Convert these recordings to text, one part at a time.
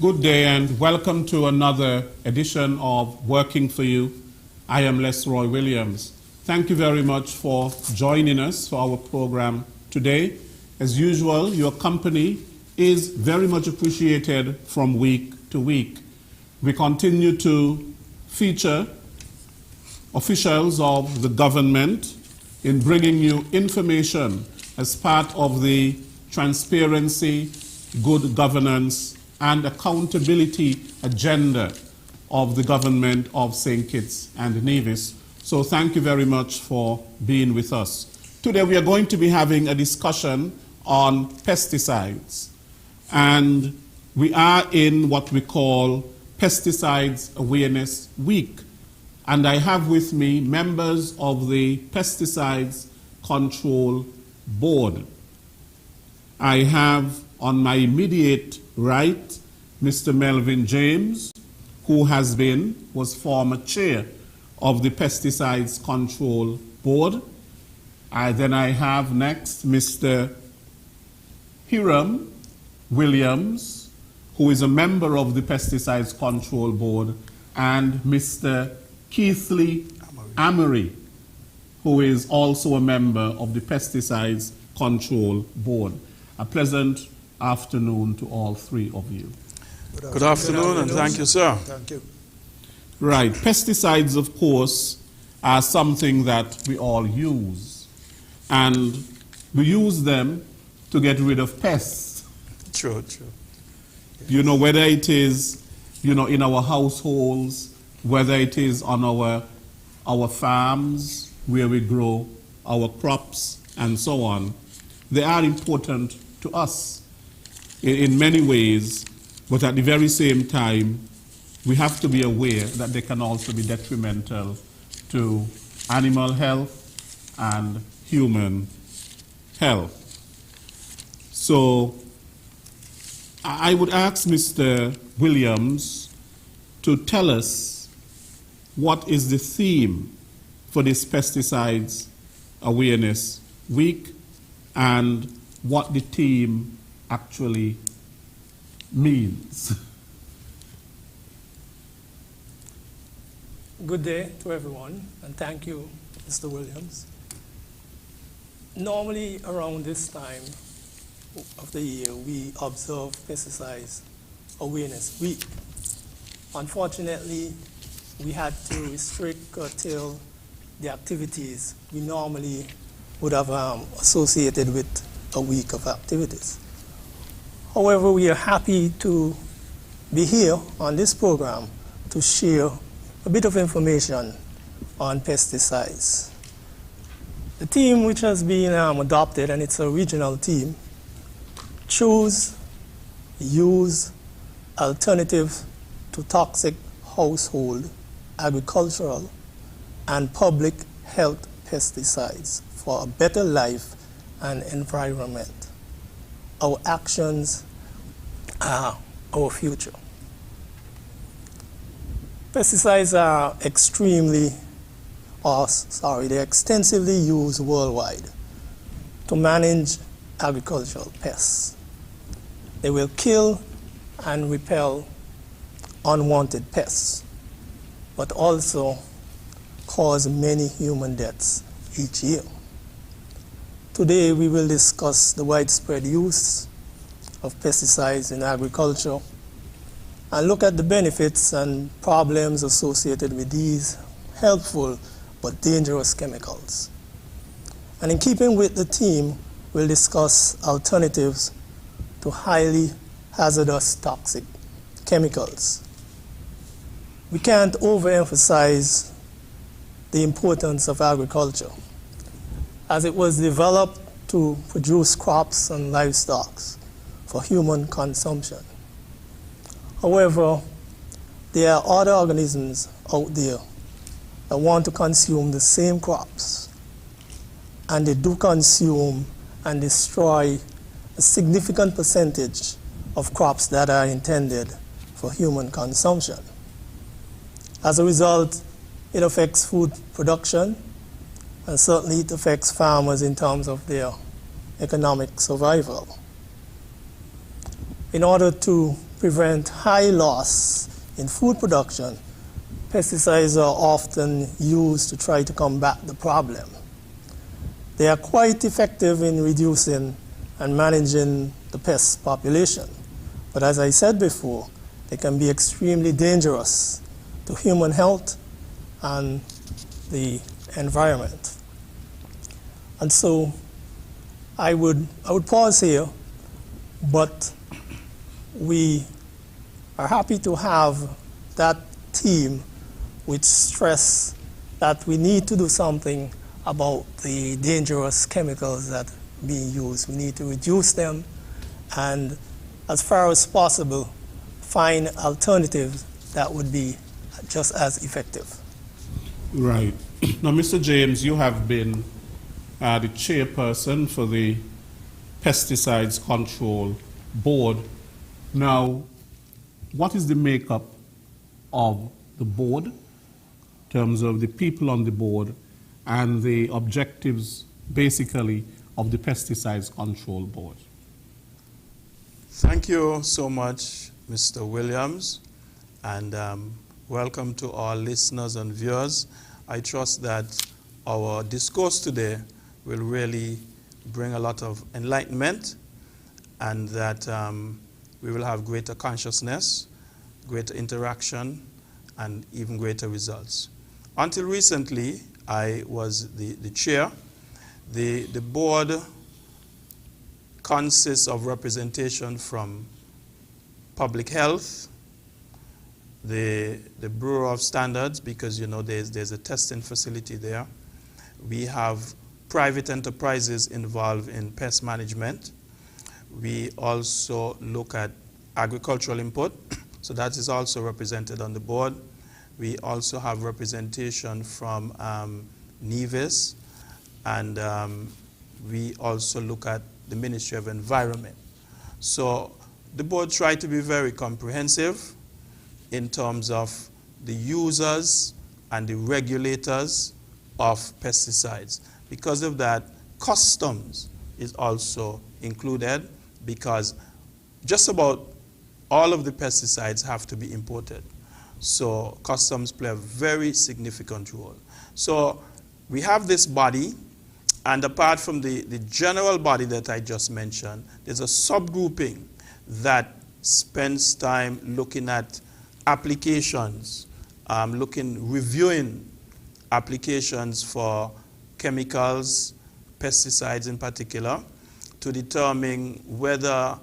Good day and welcome to another edition of Working for You. I am Lesroy Williams. Thank you very much for joining us for our program today. As usual, your company is very much appreciated from week to week. We continue to feature officials of the government in bringing you information as part of the transparency, good governance, and accountability agenda of the government of St. Kitts and Nevis. So thank you very much for being with us. Today we are going to be having a discussion on pesticides. And we are in what we call Pesticides Awareness Week. And I have with me members of the Pesticides Control Board. I have on my immediate right, Mr. Melvin James, who was former chair of the Pesticides Control Board. Then I have next Mr. Lesroy Williams, who is a member of the Pesticides Control Board, and Mr. Keithley Amory, who is also a member of the Pesticides Control Board. A pleasant afternoon to all three of you. Good afternoon, and thank you, sir. Thank you. Right. Pesticides, of course, are something that we all use. And we use them to get rid of pests. True. You know, whether it is, in our households, whether it is on our farms where we grow our crops and so on, they are important to us in many ways, but at the very same time, we have to be aware that they can also be detrimental to animal health and human health. So I would ask Mr. Williams to tell us what is the theme for this Pesticides Awareness Week and what the team actually means. Good day to everyone, and thank you, Mr. Williams. Normally, around this time of the year, we observe Pesticides Awareness Week. Unfortunately, we had to restrict, curtail the activities we normally would have associated with a week of activities. However, we are happy to be here on this program to share a bit of information on pesticides. The team which has been adopted, and it's a regional team, choose, use alternatives to toxic household, agricultural, and public health pesticides for a better life and environment. Our actions are our future. Pesticides are they're extensively used worldwide to manage agricultural pests. They will kill and repel unwanted pests, but also cause many human deaths each year. Today we will discuss the widespread use of pesticides in agriculture and look at the benefits and problems associated with these helpful but dangerous chemicals. And in keeping with the theme, we'll discuss alternatives to highly hazardous toxic chemicals. We can't overemphasize the importance of agriculture, as it was developed to produce crops and livestock for human consumption. However, there are other organisms out there that want to consume the same crops, and they do consume and destroy a significant percentage of crops that are intended for human consumption. As a result, it affects food production, and certainly it affects farmers in terms of their economic survival. In order to prevent high loss in food production, pesticides are often used to try to combat the problem. They are quite effective in reducing and managing the pest population. But as I said before, they can be extremely dangerous to human health and the environment. And so I would pause here, but we are happy to have that team which stress that we need to do something about the dangerous chemicals that are being used. We need to reduce them and, as far as possible, find alternatives that would be just as effective. Right. Now, Mr. James, you have been the chairperson for the Pesticides Control Board. Now, what is the makeup of the board in terms of the people on the board and the objectives, basically, of the Pesticides Control Board? Thank you so much, Mr. Williams, and welcome to all listeners and viewers. I trust that our discourse today will really bring a lot of enlightenment, and that we will have greater consciousness, greater interaction, and even greater results. Until recently, I was the chair. The board consists of representation from public health, the Bureau of Standards, because there's a testing facility there. We have private enterprises involved in pest management. We also look at agricultural input, so that is also represented on the board. We also have representation from Nevis, and we also look at the Ministry of Environment. So the board tried to be very comprehensive in terms of the users and the regulators of pesticides. Because of that, customs is also included, because just about all of the pesticides have to be imported. So customs play a very significant role. So we have this body, and apart from the general body that I just mentioned, there's a subgrouping that spends time looking at applications, reviewing applications for chemicals, pesticides in particular, to determine whether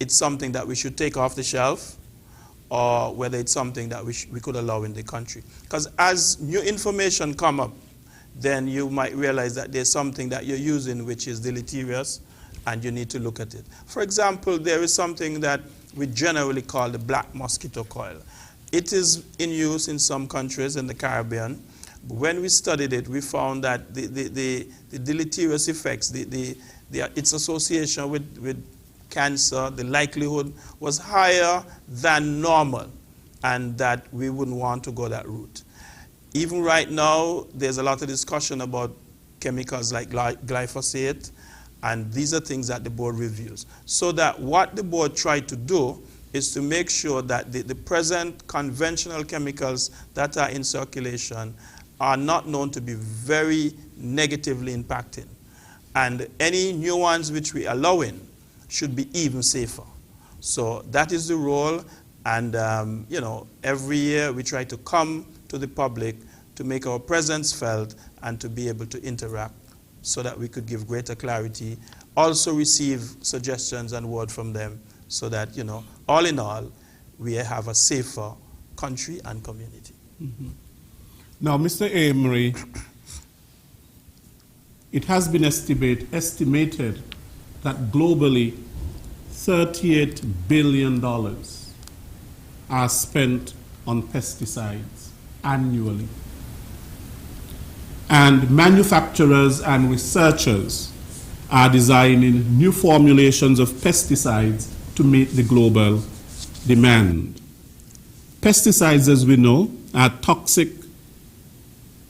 it's something that we should take off the shelf or whether it's something that we could allow in the country. Because as new information come up, then you might realize that there's something that you're using which is deleterious, and you need to look at it. For example, there is something that we generally call the black mosquito coil. It is in use in some countries in the Caribbean. When we studied it, we found that the deleterious effects, its association with cancer, the likelihood was higher than normal, and that we wouldn't want to go that route. Even right now, there's a lot of discussion about chemicals like glyphosate, and these are things that the board reviews. So that what the board tried to do is to make sure that the present conventional chemicals that are in circulation are not known to be very negatively impacting. And any new ones which we allow in should be even safer. So that is the role, and every year we try to come to the public to make our presence felt and to be able to interact so that we could give greater clarity, also receive suggestions and word from them, so that, all in all, we have a safer country and community. Mm-hmm. Now, Mr. Amory, it has been estimated that globally $38 billion are spent on pesticides annually. And manufacturers and researchers are designing new formulations of pesticides to meet the global demand. Pesticides, as we know, are toxic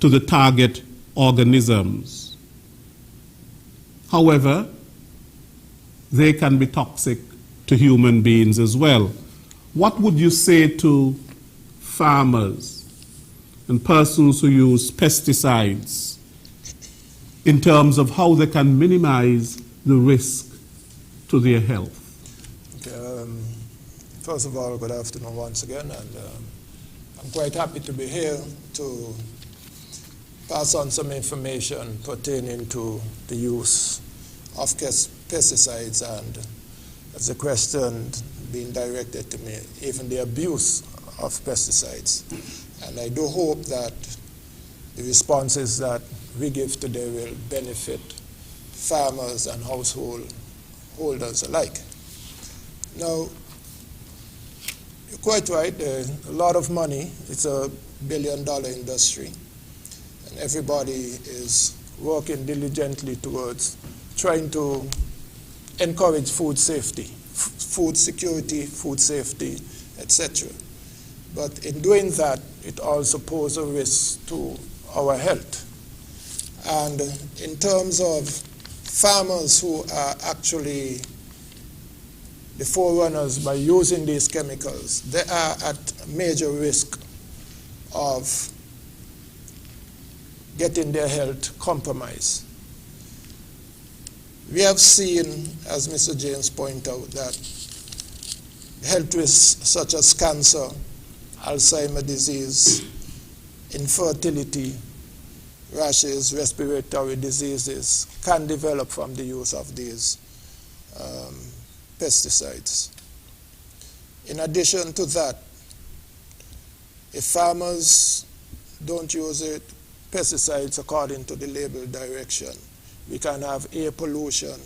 to the target organisms. However, they can be toxic to human beings as well. what would you say to farmers and persons who use pesticides in terms of how they can minimize the risk to their health? Okay, first of all, good afternoon once again, and I'm quite happy to be here to pass on some information pertaining to the use of pesticides and, as a question being directed to me, even the abuse of pesticides. And I do hope that the responses that we give today will benefit farmers and householders alike. Now, you're quite right, there's a lot of money. It's a billion-dollar industry, and everybody is working diligently towards trying to encourage food safety, food security, food safety, etc. But in doing that, it also poses a risk to our health. And in terms of farmers who are actually the forerunners by using these chemicals, they are at major risk of getting their health compromised. We have seen, as Mr. James pointed out, that health risks such as cancer, Alzheimer's disease, infertility, rashes, respiratory diseases can develop from the use of these pesticides. In addition to that, if farmers don't use pesticides according to the label direction, we can have air pollution,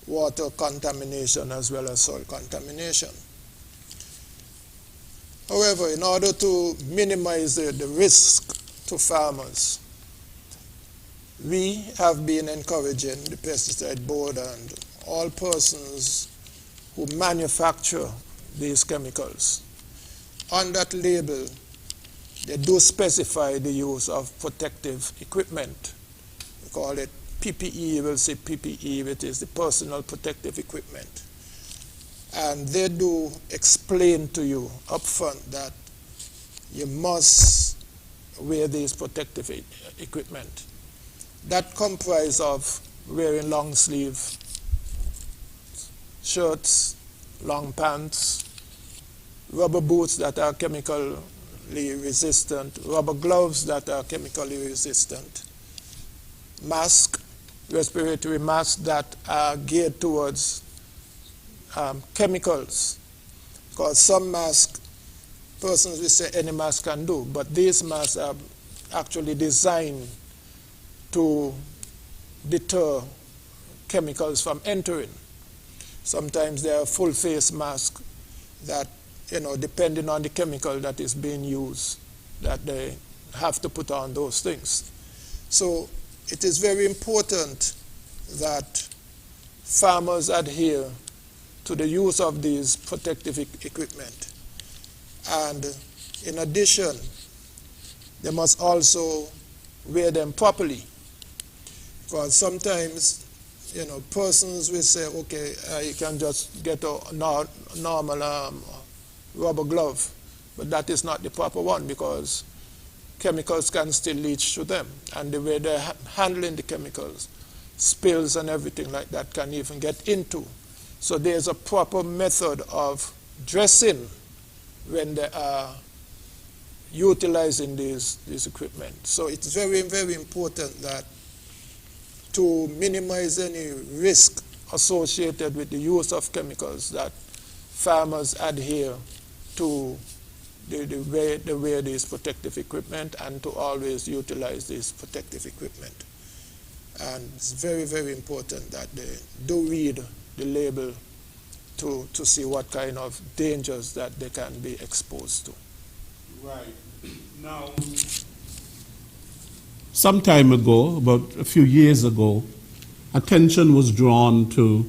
water contamination, as well as soil contamination. However, in order to minimize the risk to farmers, we have been encouraging the Pesticide Board and all persons who manufacture these chemicals. On that label, they do specify the use of protective equipment. We call it PPE, we'll say PPE, which is the personal protective equipment. And they do explain to you up front that you must wear these protective equipment. That comprises of wearing long sleeve shirts, long pants, rubber boots that are chemically resistant, rubber gloves that are chemically resistant, mask, respiratory masks that are geared towards chemicals. Because some masks, persons will say any mask can do, but these masks are actually designed to deter chemicals from entering. Sometimes there are full face masks that, depending on the chemical that is being used, that they have to put on those things. So it is very important that farmers adhere to the use of these protective equipment. And in addition, they must also wear them properly. Because sometimes, persons will say, okay, you can just get a normal rubber glove, but that is not the proper one because chemicals can still leach to them. And the way they're handling the chemicals, spills and everything like that can even get into. So there's a proper method of dressing when they are utilizing these equipment. So it's very, very important that to minimize any risk associated with the use of chemicals, that farmers adhere to the wear these protective equipment and to always utilize this protective equipment. And it's very, very important that they do read the label to see what kind of dangers that they can be exposed to. Right. Now, some time ago, about a few years ago, attention was drawn to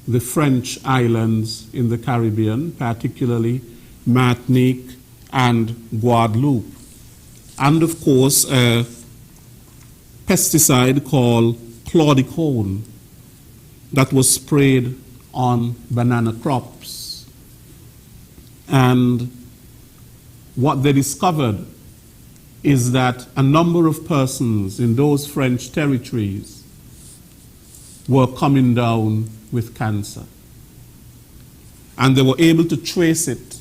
the French islands in the Caribbean, particularly Martinique and Guadeloupe. And of course, a pesticide called chlordicone that was sprayed on banana crops. And what they discovered is that a number of persons in those French territories were coming down with cancer. And they were able to trace it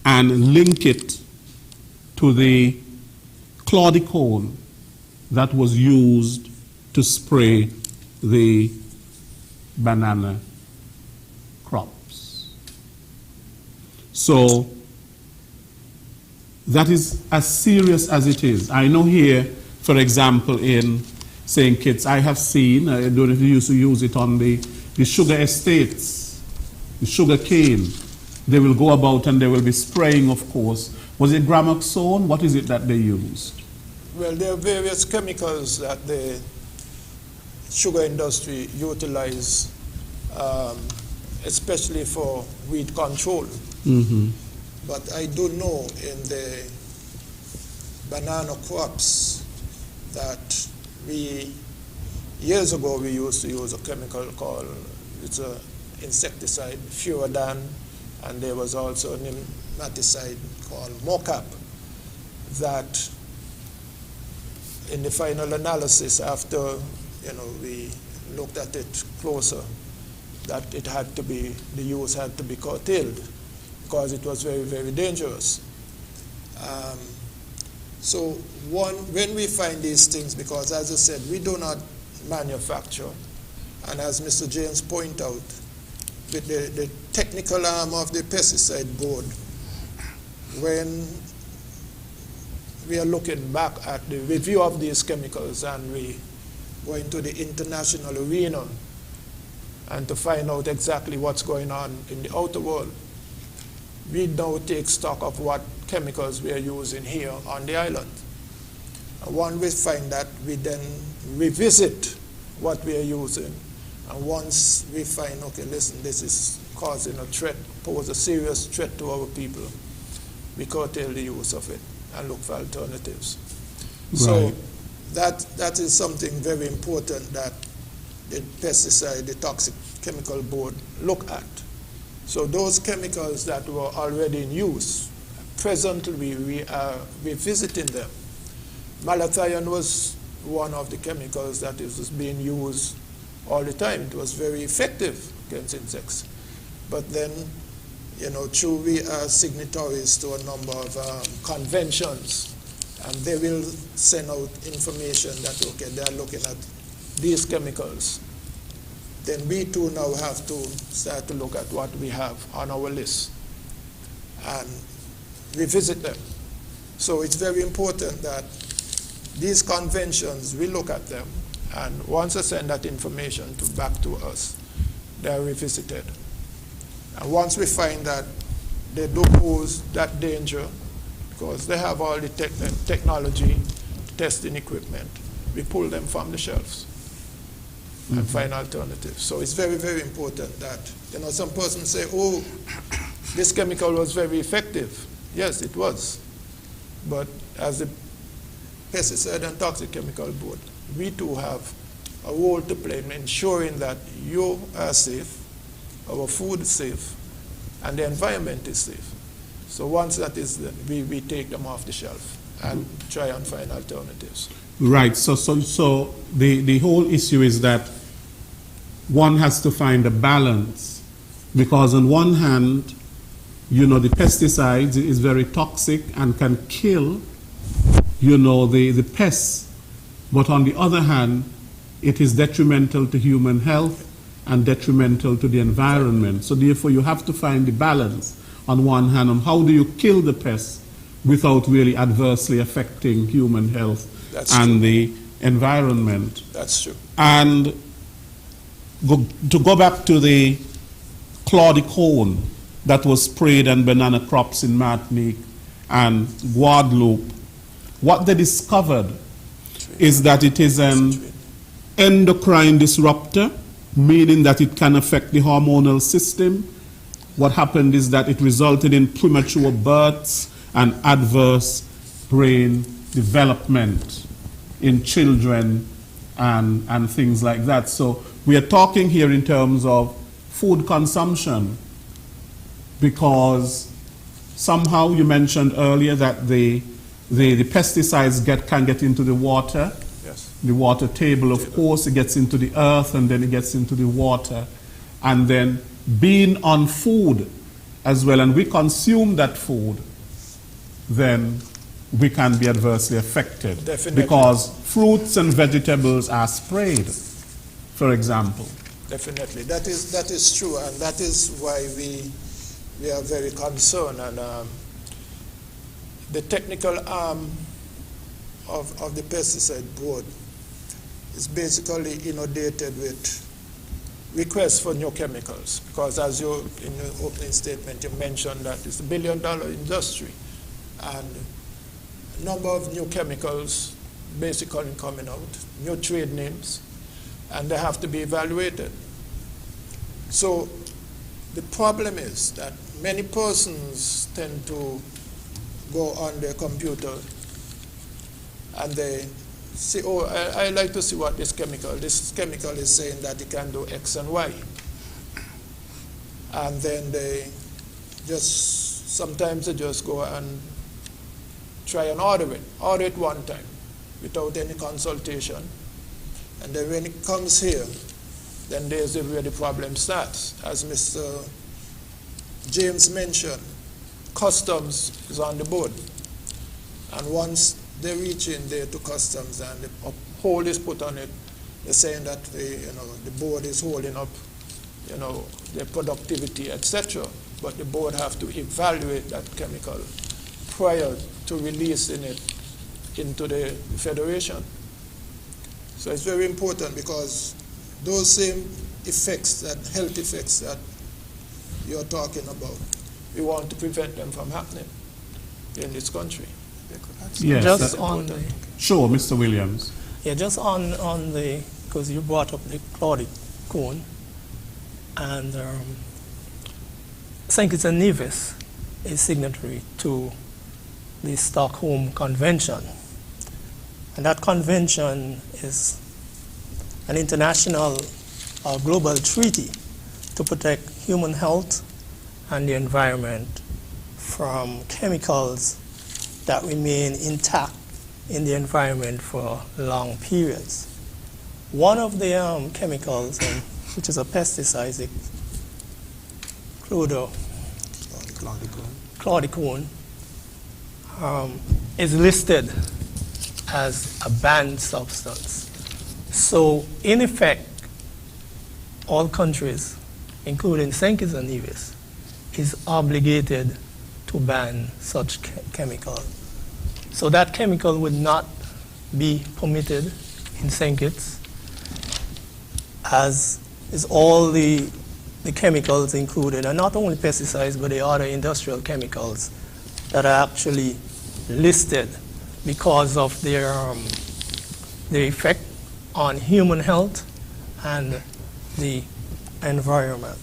and link it to the chlordicone that was used to spray the banana crops. So that is as serious as it is. I know here, for example, in St. Kitts, I have seen, I don't know if you used to use it on the sugar estates, the sugar cane. They will go about and they will be spraying, of course. Was it gramoxone? What is it that they used? Well, there are various chemicals that the sugar industry utilize, especially for weed control. Mm-hmm. But I do know in the banana crops that years ago we used to use a chemical called, it's an insecticide, Furadan, and there was also a nematicide called Mocap that in the final analysis after we looked at it closer, that it had to be, the use had to be curtailed because it was very, very dangerous. So when we find these things, because as I said, we do not manufacture, and as Mr. James pointed out, with the technical arm of the pesticide board, when we are looking back at the review of these chemicals and we go into the international arena and to find out exactly what's going on in the outer world, we now take stock of what chemicals we are using here on the island. And when we find that, we then revisit what we are using. And once we find, okay, listen, this is causing a threat, pose a serious threat to our people, we curtail the use of it and look for alternatives. Right. So that is something very important that the pesticide, the toxic chemical board look at. So those chemicals that were already in use, presently we are revisiting them. Malathion was one of the chemicals that is being used all the time. It was very effective against insects. But then, true, we are signatories to a number of conventions, and they will send out information that, okay, they are looking at these chemicals. Then we too now have to start to look at what we have on our list and revisit them. So it's very important that these conventions, we look at them, and once they send that information back to us, they are revisited. And once we find that they do pose that danger, because they have all the technology, testing equipment, we pull them from the shelves and find alternatives. So it's very, very important that, some persons say, oh, this chemical was very effective. Yes, it was. But as the Pesticide and Toxic Chemical Board, we too have a role to play in ensuring that you are safe, our food is safe, and the environment is safe. So once that is done, we take them off the shelf and try and find alternatives. Right. So the whole issue is that one has to find a balance, because on one hand, the pesticides is very toxic and can kill, the pests. But on the other hand, it is detrimental to human health and detrimental to the environment. So therefore, you have to find the balance on one hand on how do you kill the pests without really adversely affecting human health the environment. That's true. And to go back to the chlordicone that was sprayed on banana crops in Martinique and Guadeloupe, what they discovered is that it is an endocrine disruptor, meaning that it can affect the hormonal system. What happened is that it resulted in premature births and adverse brain development in children and things like that. So we are talking here in terms of food consumption, because Somehow you mentioned earlier that the pesticides can get into the water. Yes. The water table, of course, it gets into the earth and then it gets into the water. And then being on food as well, and we consume that food, then we can be adversely affected. Definitely. Because fruits and vegetables are sprayed, for example. Definitely. That is true, and that is why we are very concerned. And the technical arm of the pesticide board is basically inundated with requests for new chemicals, because as you, in your opening statement, you mentioned that it's $1 billion industry, and a number of new chemicals basically coming out, new trade names, and they have to be evaluated. So the problem is that many persons tend to go on their computer and they say, oh, I like to see what this chemical is saying that it can do X and Y. And then sometimes they just go and try and order it one time without any consultation. And then when it comes here, then there's where the problem starts. As Mr. James mentioned, customs is on the board. And once they reach in there to customs and the hold is put on it, they're saying that the board is holding up their productivity, etc. But the board have to evaluate that chemical prior to releasing it into the Federation. So it's very important, because those same effects, health effects that you're talking about, we want to prevent them from happening in this country. Yes, just on the, sure, Mr. Williams. yeah, just on the, because you brought up the chlordicone, and St. Kitts and Nevis is signatory to the Stockholm Convention. And that convention is an international or global treaty to protect human health and the environment from chemicals that remain intact in the environment for long periods. One of the chemicals, which is a pesticide, is chlordicone, is listed as a banned substance. So, in effect, all countries, including St. Kitts and Nevis, is obligated to ban such chemical. So that chemical would not be permitted in St. Kitts, as is all the chemicals included, and not only pesticides, but the other industrial chemicals that are actually listed because of their effect on human health and the environment.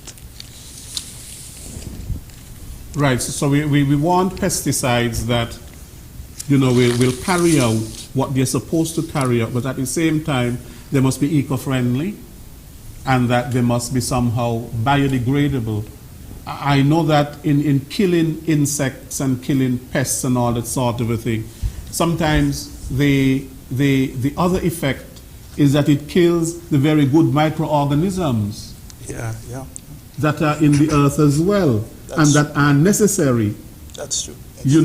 Right, so we want pesticides that, will carry out what they're supposed to carry out, but at the same time, they must be eco-friendly, and that they must be somehow biodegradable. I know that in killing insects and killing pests and all that sort of a thing, sometimes the other effect is that it kills the very good microorganisms that are in the earth as well, and that are necessary. That's true.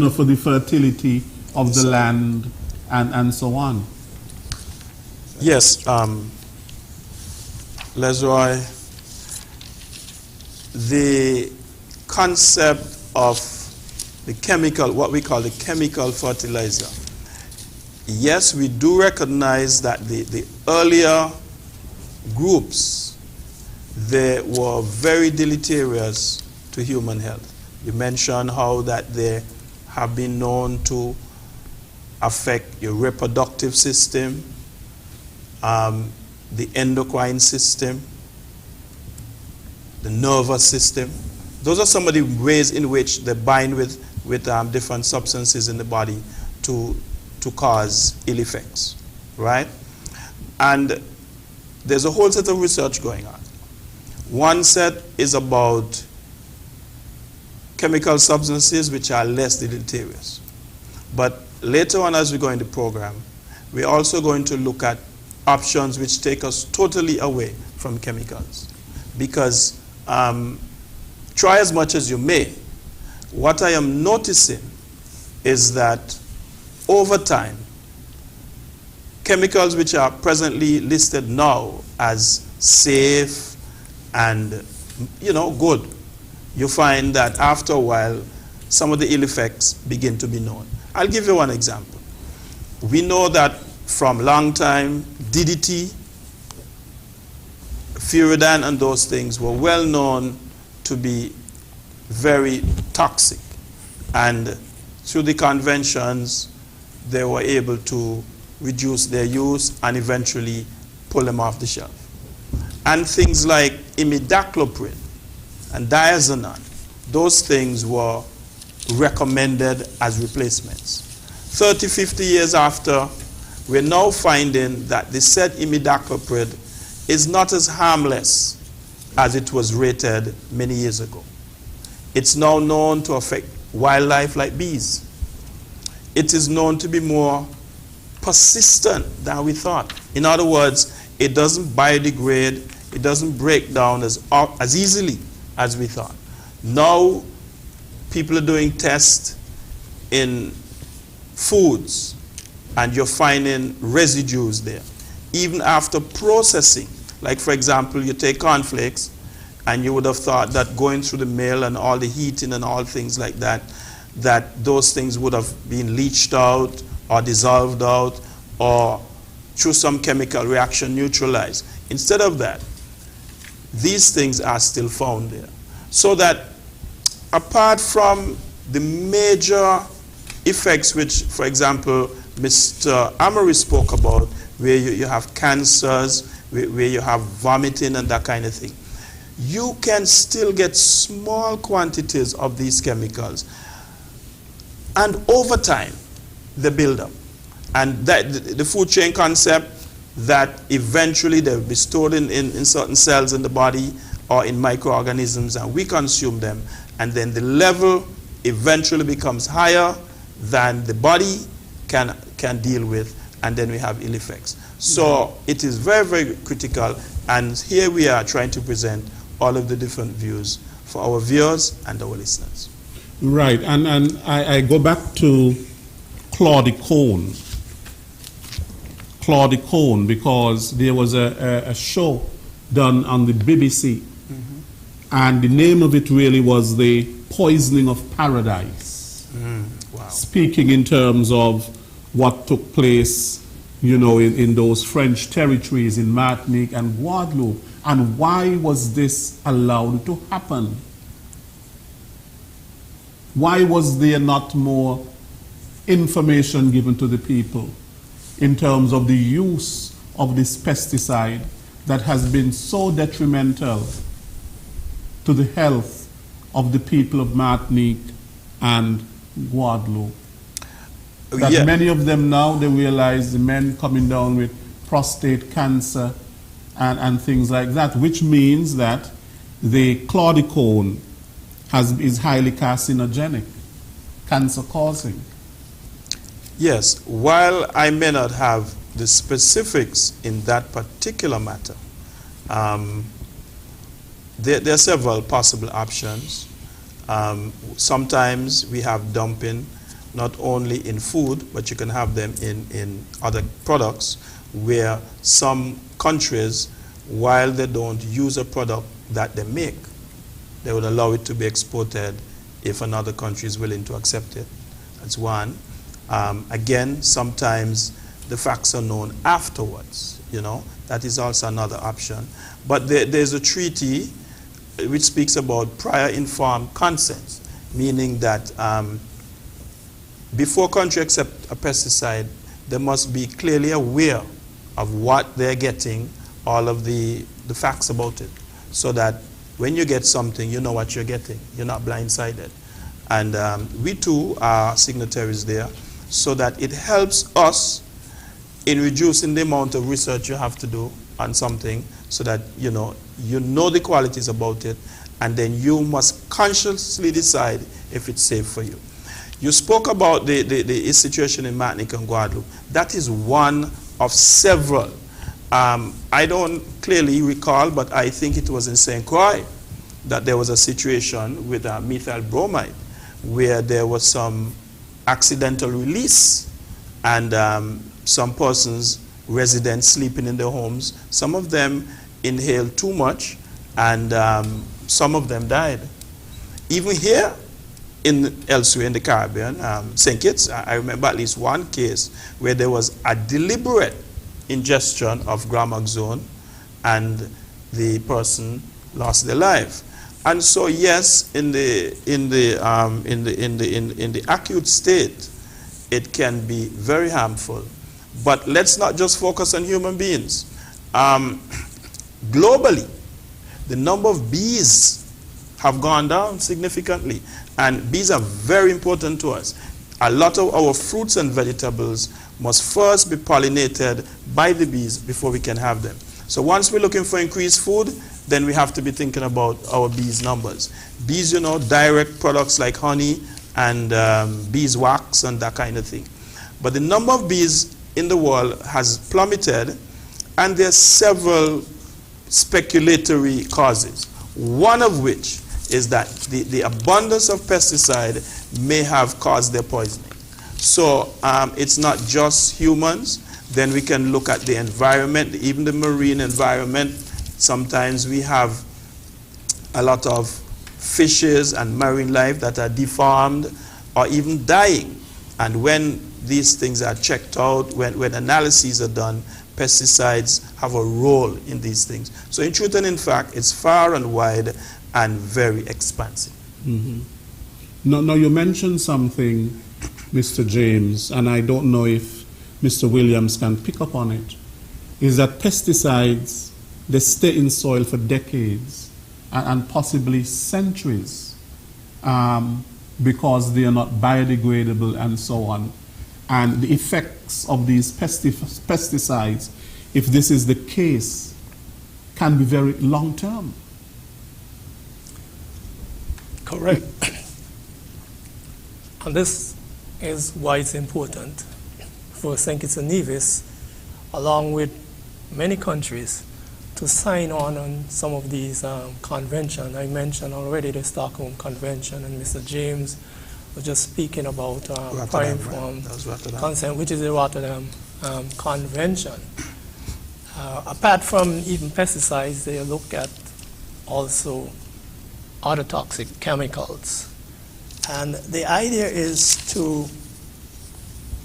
For the fertility of the land and so on. Yes, Lesroy, the concept of the chemical, what we call the chemical fertilizer, yes, we do recognize that the earlier groups, they were very deleterious to human health. You mentioned how that they have been known to affect your reproductive system, the endocrine system, the nervous system. Those are some of the ways in which they bind with different substances in the body to cause ill effects, right? And there's a whole set of research going on. One set is about chemical substances which are less deleterious. But later on as we go in the program, we're also going to look at options which take us totally away from chemicals. Because try as much as you may, what I am noticing is that over time, chemicals which are presently listed now as safe and, good, you find that after a while, some of the ill effects begin to be known. I'll give you one example. We know that from long time, DDT, Furidan, and those things were well known to be very toxic. And through the conventions, they were able to reduce their use and eventually pull them off the shelf. And things like imidacloprid and diazonan, those things were recommended as replacements. 30, 50 years after, we're now finding that the said imidacloprid is not as harmless as it was rated many years ago. It's now known to affect wildlife like bees. It is known to be more persistent than we thought. In other words, it doesn't biodegrade, it doesn't break down as easily as we thought. Now, people are doing tests in foods, and you're finding residues there. Even after processing, like for example, you take cornflakes, and you would have thought that going through the mill and all the heating and all things like that, that those things would have been leached out or dissolved out or through some chemical reaction neutralized. Instead of that, these things are still found there. So that apart from the major effects which, for example, Mr. Amory spoke about, where you have cancers, where you have vomiting and that kind of thing, you can still get small quantities of these chemicals. And over time, they build up. And that, the food chain concept, that eventually they'll be stored in certain cells in the body or in microorganisms, and we consume them. And then the level eventually becomes higher than the body can deal with, and then we have ill effects. So it is very, very critical, and here we are trying to present all of the different views for our viewers and our listeners. Right, and I go back to claudicone. Claudicone, because there was a show done on the BBC, and the name of it really was The Poisoning of Paradise. Wow. Speaking in terms of what took place, in those French territories in Martinique and Guadeloupe, and why was this allowed to happen? Why was there not more information given to the people in terms of the use of this pesticide that has been so detrimental to the health of the people of Martinique and Guadeloupe? That many of them now, they realize the men coming down with prostate cancer and things like that, which means that the claudicone is highly carcinogenic, cancer-causing. Yes, while I may not have the specifics in that particular matter, there are several possible options. Sometimes we have dumping not only in food, but you can have them in other products, where some countries, while they don't use a product that they make, they would allow it to be exported if another country is willing to accept it. That's one. Again, sometimes the facts are known afterwards, that is also another option. But there's a treaty which speaks about prior informed consent, meaning that before country accept a pesticide, they must be clearly aware of what they're getting, all of the facts about it, so that when you get something, you know what you're getting. You're not blindsided. And we too are signatories there, so that it helps us in reducing the amount of research you have to do on something, so that you know the qualities about it, and then you must consciously decide if it's safe for you. You spoke about the situation in Martinique and Guadeloupe. That is one of several. I don't clearly recall, but I think it was in St. Croix that there was a situation with methyl bromide where there was some accidental release, and some persons, residents sleeping in their homes, some of them inhaled too much, and some of them died. Even here, elsewhere in the Caribbean, St. Kitts, I remember at least one case where there was a deliberate ingestion of gramoxone, and the person lost their life. And so, yes, in the acute state, it can be very harmful. But let's not just focus on human beings. Globally, the number of bees have gone down significantly, and bees are very important to us. A lot of our fruits and vegetables must first be pollinated by the bees before we can have them. So once we're looking for increased food, then we have to be thinking about our bees numbers. Bees, you know, direct products like honey and beeswax and that kind of thing. But the number of bees in the world has plummeted, and there's several speculatory causes. One of which is that the abundance of pesticide may have caused their poisoning. So it's not just humans. Then we can look at the environment, even the marine environment. Sometimes we have a lot of fishes and marine life that are deformed or even dying. And when these things are checked out, when analyses are done, pesticides have a role in these things. So in truth and in fact, it's far and wide and very expansive. Mm-hmm. Now you mentioned something, Mr. James, and I don't know if Mr. Williams can pick up on it, is that pesticides, they stay in soil for decades and possibly centuries because they are not biodegradable and so on. And the effects of these pesticides, if this is the case, can be very long-term. Correct. And this is why it's important for St. Kitts and Nevis, along with many countries, to sign on some of these conventions. I mentioned already the Stockholm Convention, and Mr. James was just speaking about prime form consent, which is the Rotterdam Convention. Apart from even pesticides, they look at also other toxic chemicals. And the idea is to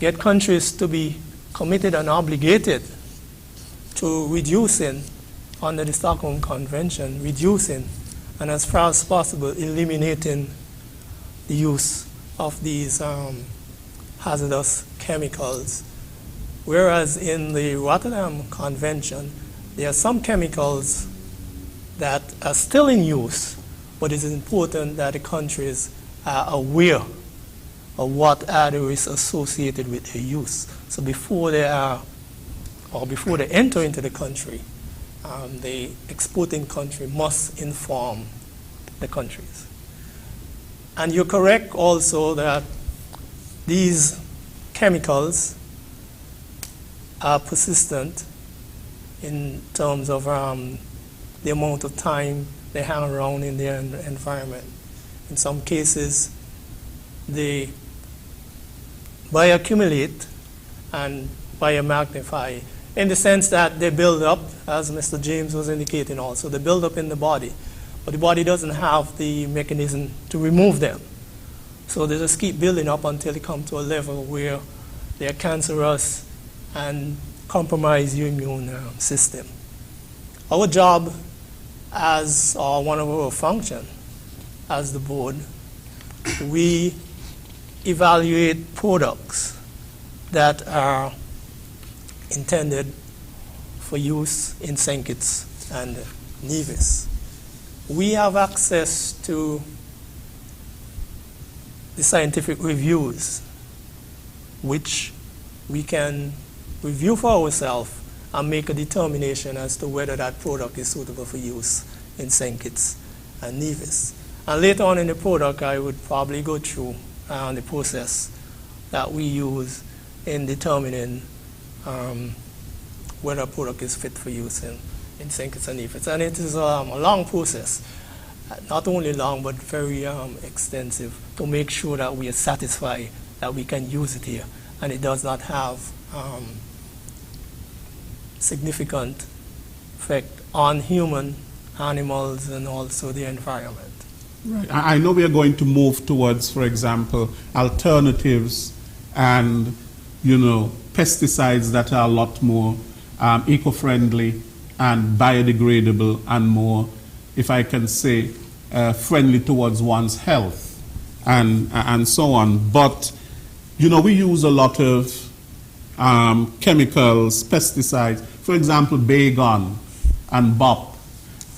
get countries to be committed and obligated to reducing, under the Stockholm Convention, reducing and as far as possible eliminating the use of these hazardous chemicals. Whereas in the Rotterdam Convention, there are some chemicals that are still in use, but it's important that the countries are aware of what are the risks associated with their use. So before they enter into the country, the exporting country must inform the countries. And you're correct also that these chemicals are persistent in terms of the amount of time they hang around in their environment. In some cases, they bioaccumulate and biomagnify, in the sense that they build up, as Mr. James was indicating also, they build up in the body, but the body doesn't have the mechanism to remove them. So they just keep building up until they come to a level where they are cancerous and compromise your immune system. Our job as one of our functions as the board, we evaluate products that are intended for use in St. Kitts and Nevis. We have access to the scientific reviews, which we can review for ourselves and make a determination as to whether that product is suitable for use in St. Kitts and Nevis. And later on in the product, I would probably go through the process that we use in determining whether a product is fit for use in SKNIS and Nevis. And it is a long process, not only long, but very extensive, to make sure that we are satisfied that we can use it here, and it does not have significant effect on human, animals, and also the environment. Right. I know we are going to move towards, for example, alternatives and, pesticides that are a lot more eco-friendly and biodegradable and more, if I can say, friendly towards one's health and so on. But, we use a lot of chemicals, pesticides, for example, Baygon and BOP,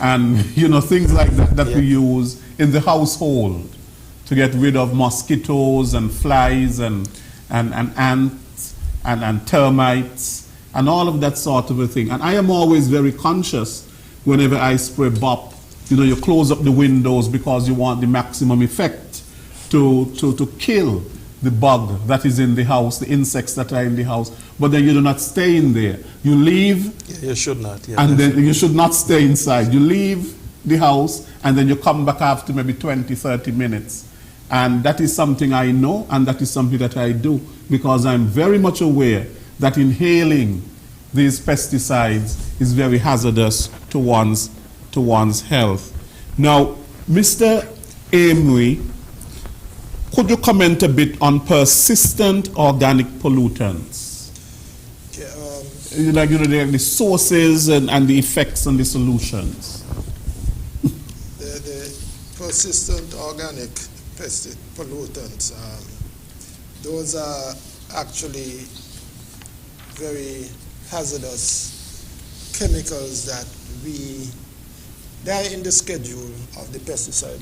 and, things like that we use in the household to get rid of mosquitoes and flies and ants and termites and all of that sort of a thing. And I am always very conscious whenever I spray BOP. You close up the windows because you want the maximum effect to kill the bug that is in the house, the insects that are in the house, but then you do not stay in there. You leave. Yeah, you should not. Yeah, and then you should not stay inside. You leave the house and then you come back after maybe 20, 30 minutes. And that is something I know, and that is something that I do because I'm very much aware that inhaling these pesticides is very hazardous to one's health. Now, Mr. Amory, could you comment a bit on persistent organic pollutants? The sources and the effects and the solutions. The persistent organic pollutants, those are actually very hazardous chemicals that they are in the schedule of the pesticide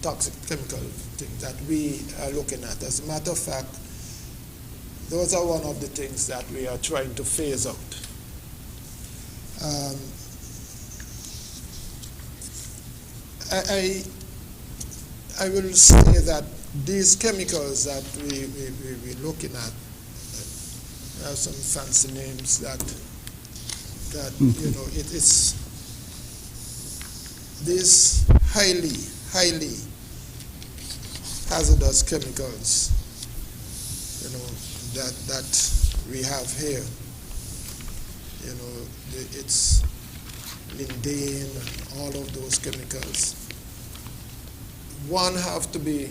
toxic chemical thing that we are looking at. As a matter of fact, those are one of the things that we are trying to phase out. I will say that these chemicals that we're looking at have some fancy names that it's these highly hazardous chemicals, that we have here. It's lindane and all of those chemicals. One have to be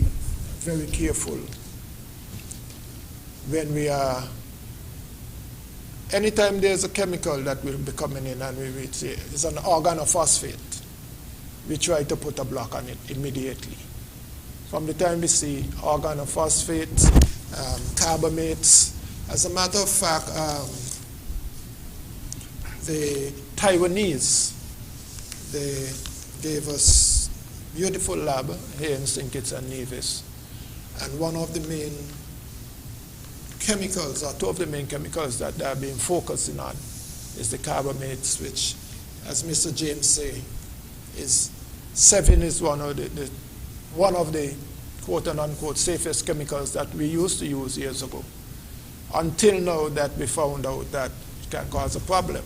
very careful when we are, anytime there's a chemical that will be coming in and we say it's an organophosphate, we try to put a block on it immediately. From the time we see organophosphates, carbamates, as a matter of fact, the Taiwanese, they gave us beautiful lab here in SKNIS and Nevis, and one of the main chemicals, or two of the main chemicals that they are being focusing on is the carbamates, which, as Mr. James say, is 7 is one of the quote-unquote safest chemicals that we used to use years ago. Until now that we found out that it can cause a problem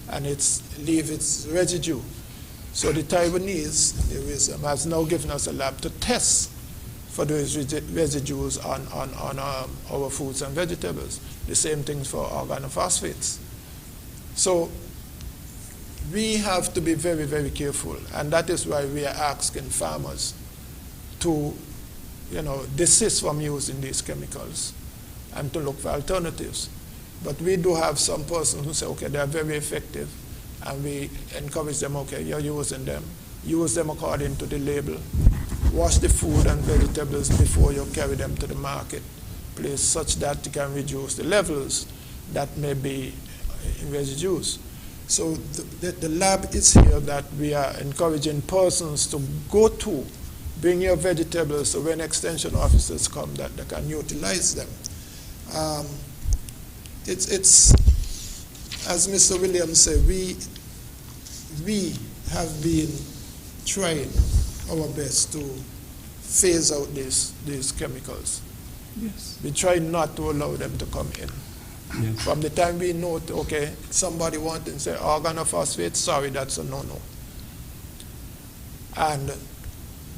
and leave its residue. So the Taiwanese has now given us a lab to test for those residues on our fruits and vegetables. The same thing for organophosphates. So we have to be very, very careful, and that is why we are asking farmers to, desist from using these chemicals and to look for alternatives. But we do have some persons who say, okay, they are very effective, and we encourage them, okay, you're using them. Use them according to the label. Wash the food and vegetables before you carry them to the marketplace such that you can reduce the levels that may be in residues. So the lab is here that we are encouraging persons to go to, bring your vegetables, so when extension officers come, that they can utilize them. It's as Mr. Williams said, we have been trying our best to phase out these chemicals. Yes. We try not to allow them to come in. Yes. From the time we know, okay, somebody wants to say organophosphate, sorry, that's a no-no. And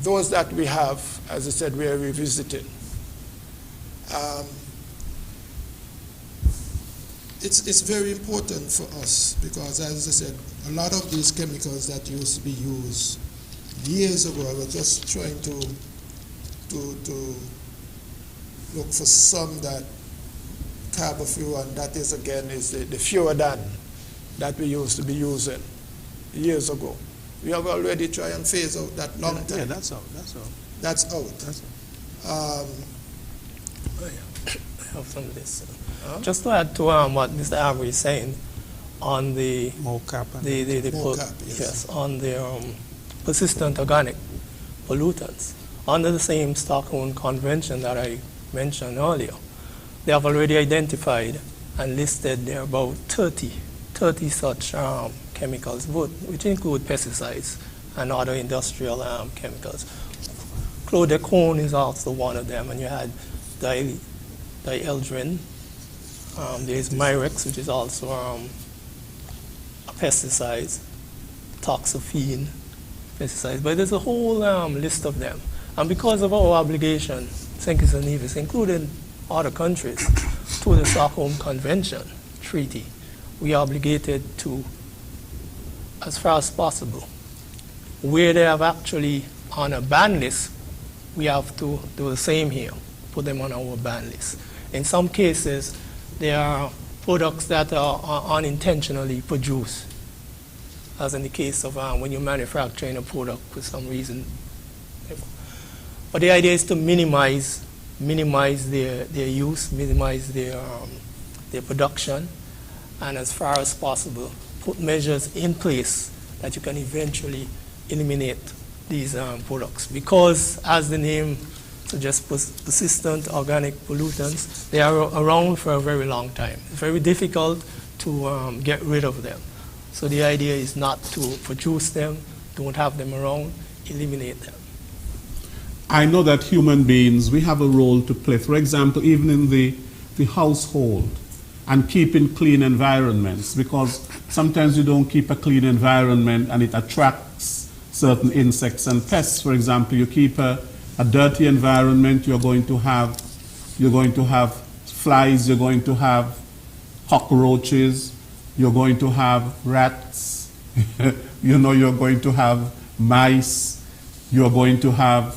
those that we have, as I said, we are revisiting. It's very important for us because, as I said, a lot of these chemicals that used to be used years ago, I was just trying to look for some that carbofew, and that is again is the furan that we used to be using years ago. We have already tried and phase out that long time. Yeah, that's out. That's out. I have some of this. Just to add to what Mr. Avery is saying on the Mocap. Mocap, yes, on the persistent organic pollutants. Under the same Stockholm Convention that I mentioned earlier, they have already identified and listed there about 30 such chemicals, which include pesticides and other industrial chemicals. Chlordecone is also one of them, and you had dieldrin. There's Mirex, which is also a pesticide, toxaphene, pesticides, but there's a whole list of them. And because of our obligation, SKNIS and Nevis, including other countries, to the Stockholm Convention Treaty, we are obligated to, as far as possible, where they have actually on a ban list, we have to do the same here, put them on our ban list. In some cases, there are products that are unintentionally produced, as in the case of when you're manufacturing a product for some reason. But the idea is to minimize their use, minimize their production, and as far as possible, put measures in place that you can eventually eliminate these products. Because, as the name suggests, persistent organic pollutants, they are around for a very long time. It's very difficult to get rid of them. So the idea is not to produce them, don't have them around, eliminate them. I know that human beings, we have a role to play. For example, even in the household and keeping clean environments, because sometimes you don't keep a clean environment and it attracts certain insects and pests. For example, you keep a dirty environment, you're going to have flies, you're going to have cockroaches, you're going to have rats, you're going to have mice, you're going to have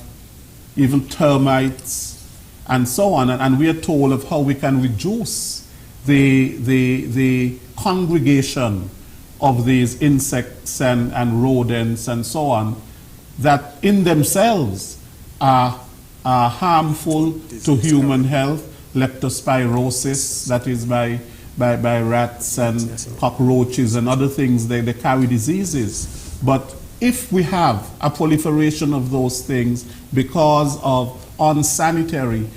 even termites, and so on. And we are told of how we can reduce the congregation of these insects and rodents and so on, that in themselves are harmful to human health. Leptospirosis, that is by rats and cockroaches and other things, they carry diseases. But if we have a proliferation of those things because of unsanitary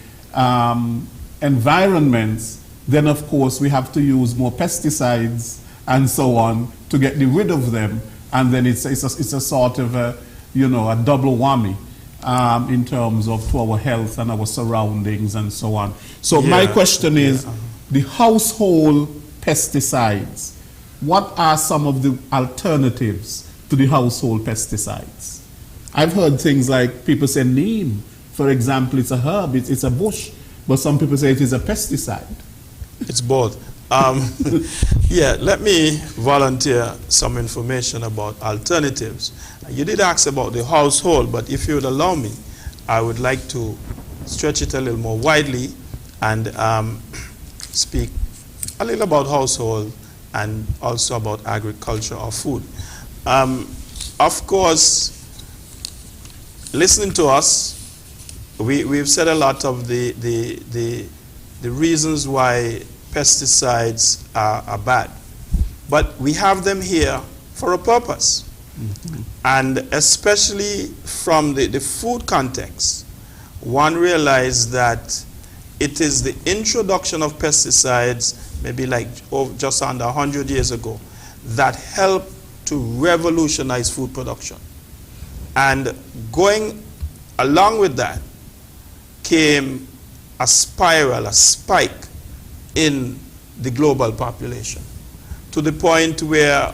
environments, then of course we have to use more pesticides and so on to get rid of them, and then it's a sort of a double whammy in terms of to our health and our surroundings and so on. So my question is, the household pesticides, what are some of the alternatives to the household pesticides? I've heard things like people say neem, for example, it's a herb, it's a bush, but some people say it is a pesticide. It's both. Yeah, let me volunteer some information about alternatives. You did ask about the household, but if you would allow me, I would like to stretch it a little more widely and speak a little about household and also about agriculture or food. Of course, listening to us, we've said a lot of the reasons why pesticides are bad. But we have them here for a purpose. Mm-hmm. And especially from the food context, one realized that it is the introduction of pesticides, maybe like just under 100 years ago, that helped to revolutionize food production. And going along with that came a spiral, a spike in the global population, to the point where,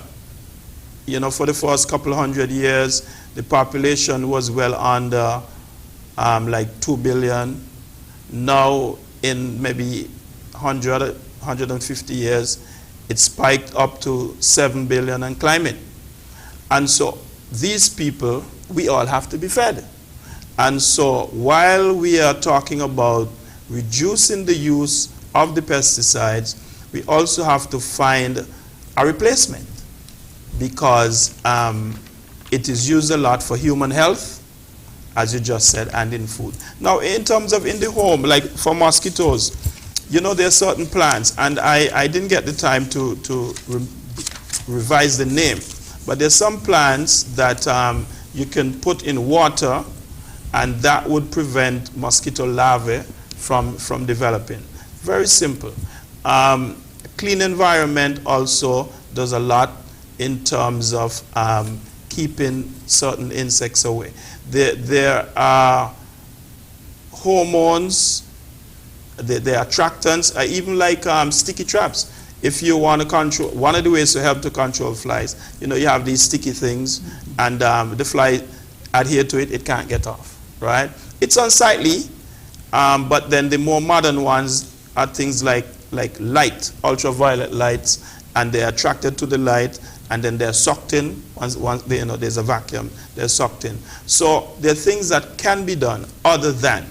you know, for the first couple of 100 years, the population was well under like 2 billion. Now, in maybe 150 years, it spiked up to 7 billion and climbing. And so these people, we all have to be fed. And so while we are talking about reducing the use of the pesticides, we also have to find a replacement, because it is used a lot for human health, as you just said, and in food. Now, in terms of in the home, like for mosquitoes, you know, there are certain plants, and I didn't get the time to revise the name, but there's some plants that you can put in water, and that would prevent mosquito larvae from developing. Very simple. Clean environment also does a lot in terms of keeping certain insects away. There are hormones, there are attractants, even like sticky traps. If you want to control, one of the ways to help to control flies, you know, you have these sticky things, and the fly adhere to it, it can't get off, right? It's unsightly, but then the more modern ones are things like light, ultraviolet lights, and they're attracted to the light, and then they're sucked in. Once they, you know, there's a vacuum, they're sucked in. So there are things that can be done other than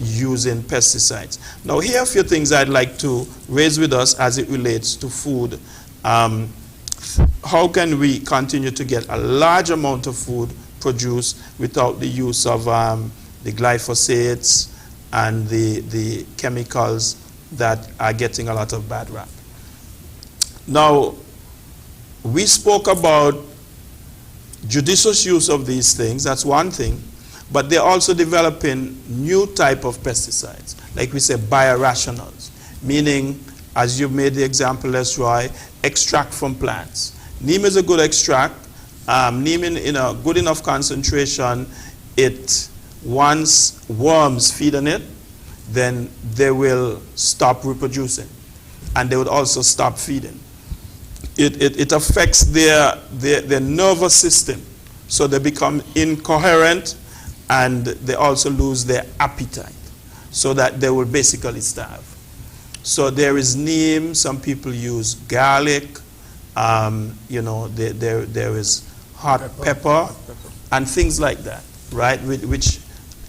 using pesticides. Now, here are a few things I'd like to raise with us as it relates to food. How can we continue to get a large amount of food produced without the use of the glyphosates and the chemicals that are getting a lot of bad rap? Now, we spoke about judicious use of these things. That's one thing. But they're also developing new type of pesticides, like we say biorationals, meaning, as you made the example, Lesroy, extract from plants. Neem is a good extract. Neem in a good enough concentration, once worms feed on it, then they will stop reproducing, and they would also stop feeding. It affects their nervous system, so they become incoherent, and they also lose their appetite, so that they will basically starve. So there is neem. Some people use garlic. You know, there is hot pepper and things like that, right, which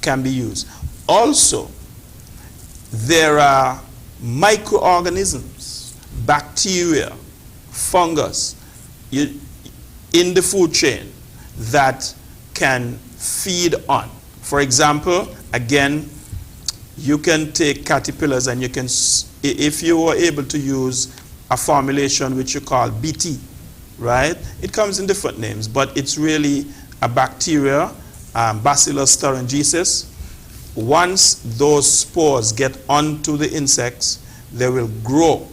can be used. Also, there are microorganisms, bacteria, fungus in the food chain that can feed on. For example, again, you can take caterpillars, and you can, if you were able to use a formulation which you call BT, right? It comes in different names, but it's really a bacteria, Bacillus thuringiensis. Once those spores get onto the insects, they will grow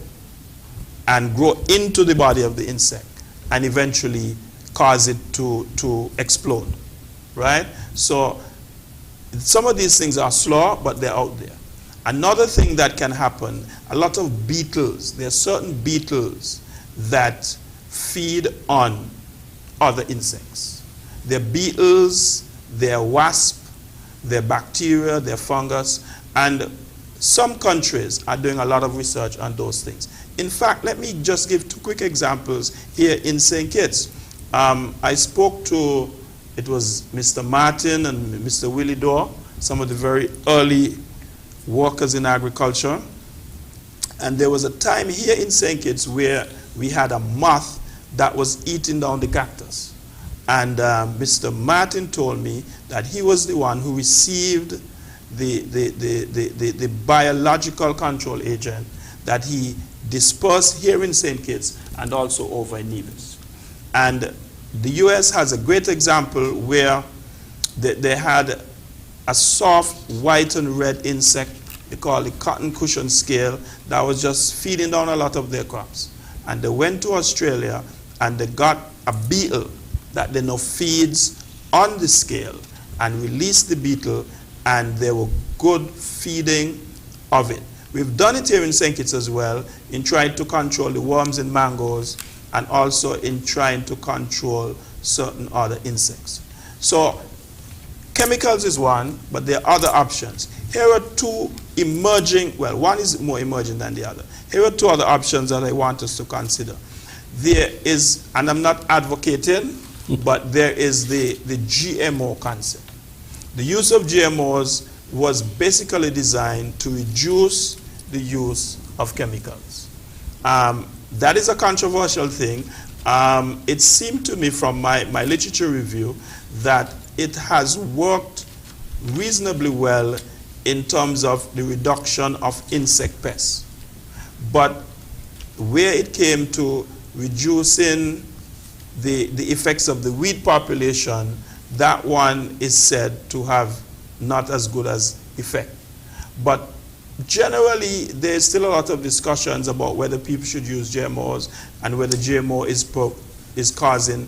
and grow into the body of the insect, and eventually cause it to explode, right? So some of these things are slow, but they're out there. Another thing that can happen, a lot of beetles, there are certain beetles that feed on other insects. They're beetles, they're wasps, they're bacteria, they're fungus, and some countries are doing a lot of research on those things. In fact, let me just give two quick examples here in St. Kitts. I spoke to, it was Mr. Martin and Mr. Willie Dorr, some of the very early workers in agriculture. And there was a time here in St. Kitts where we had a moth that was eating down the cactus. And Mr. Martin told me that he was the one who received the biological control agent that he dispersed here in St. Kitts and also over in Nevis. And the US has a great example where they had a soft white and red insect, they call it cotton cushion scale, that was just feeding down a lot of their crops. And they went to Australia and they got a beetle that they know feeds on the scale and released the beetle, and there were good feeding of it. We've done it here in St. Kitts as well, in trying to control the worms in mangoes and also in trying to control certain other insects. So chemicals is one, but there are other options. Here are two emerging, well, one is more emerging than the other. Here are two other options that I want us to consider. There is, and I'm not advocating, but there is the GMO concept. The use of GMOs was basically designed to reduce the use of chemicals. That is a controversial thing. It seemed to me from my literature review that it has worked reasonably well in terms of the reduction of insect pests. But where it came to reducing the effects of the weed population, that one is said to have not as good as effect. But generally, there's still a lot of discussions about whether people should use GMOs and whether GMO is causing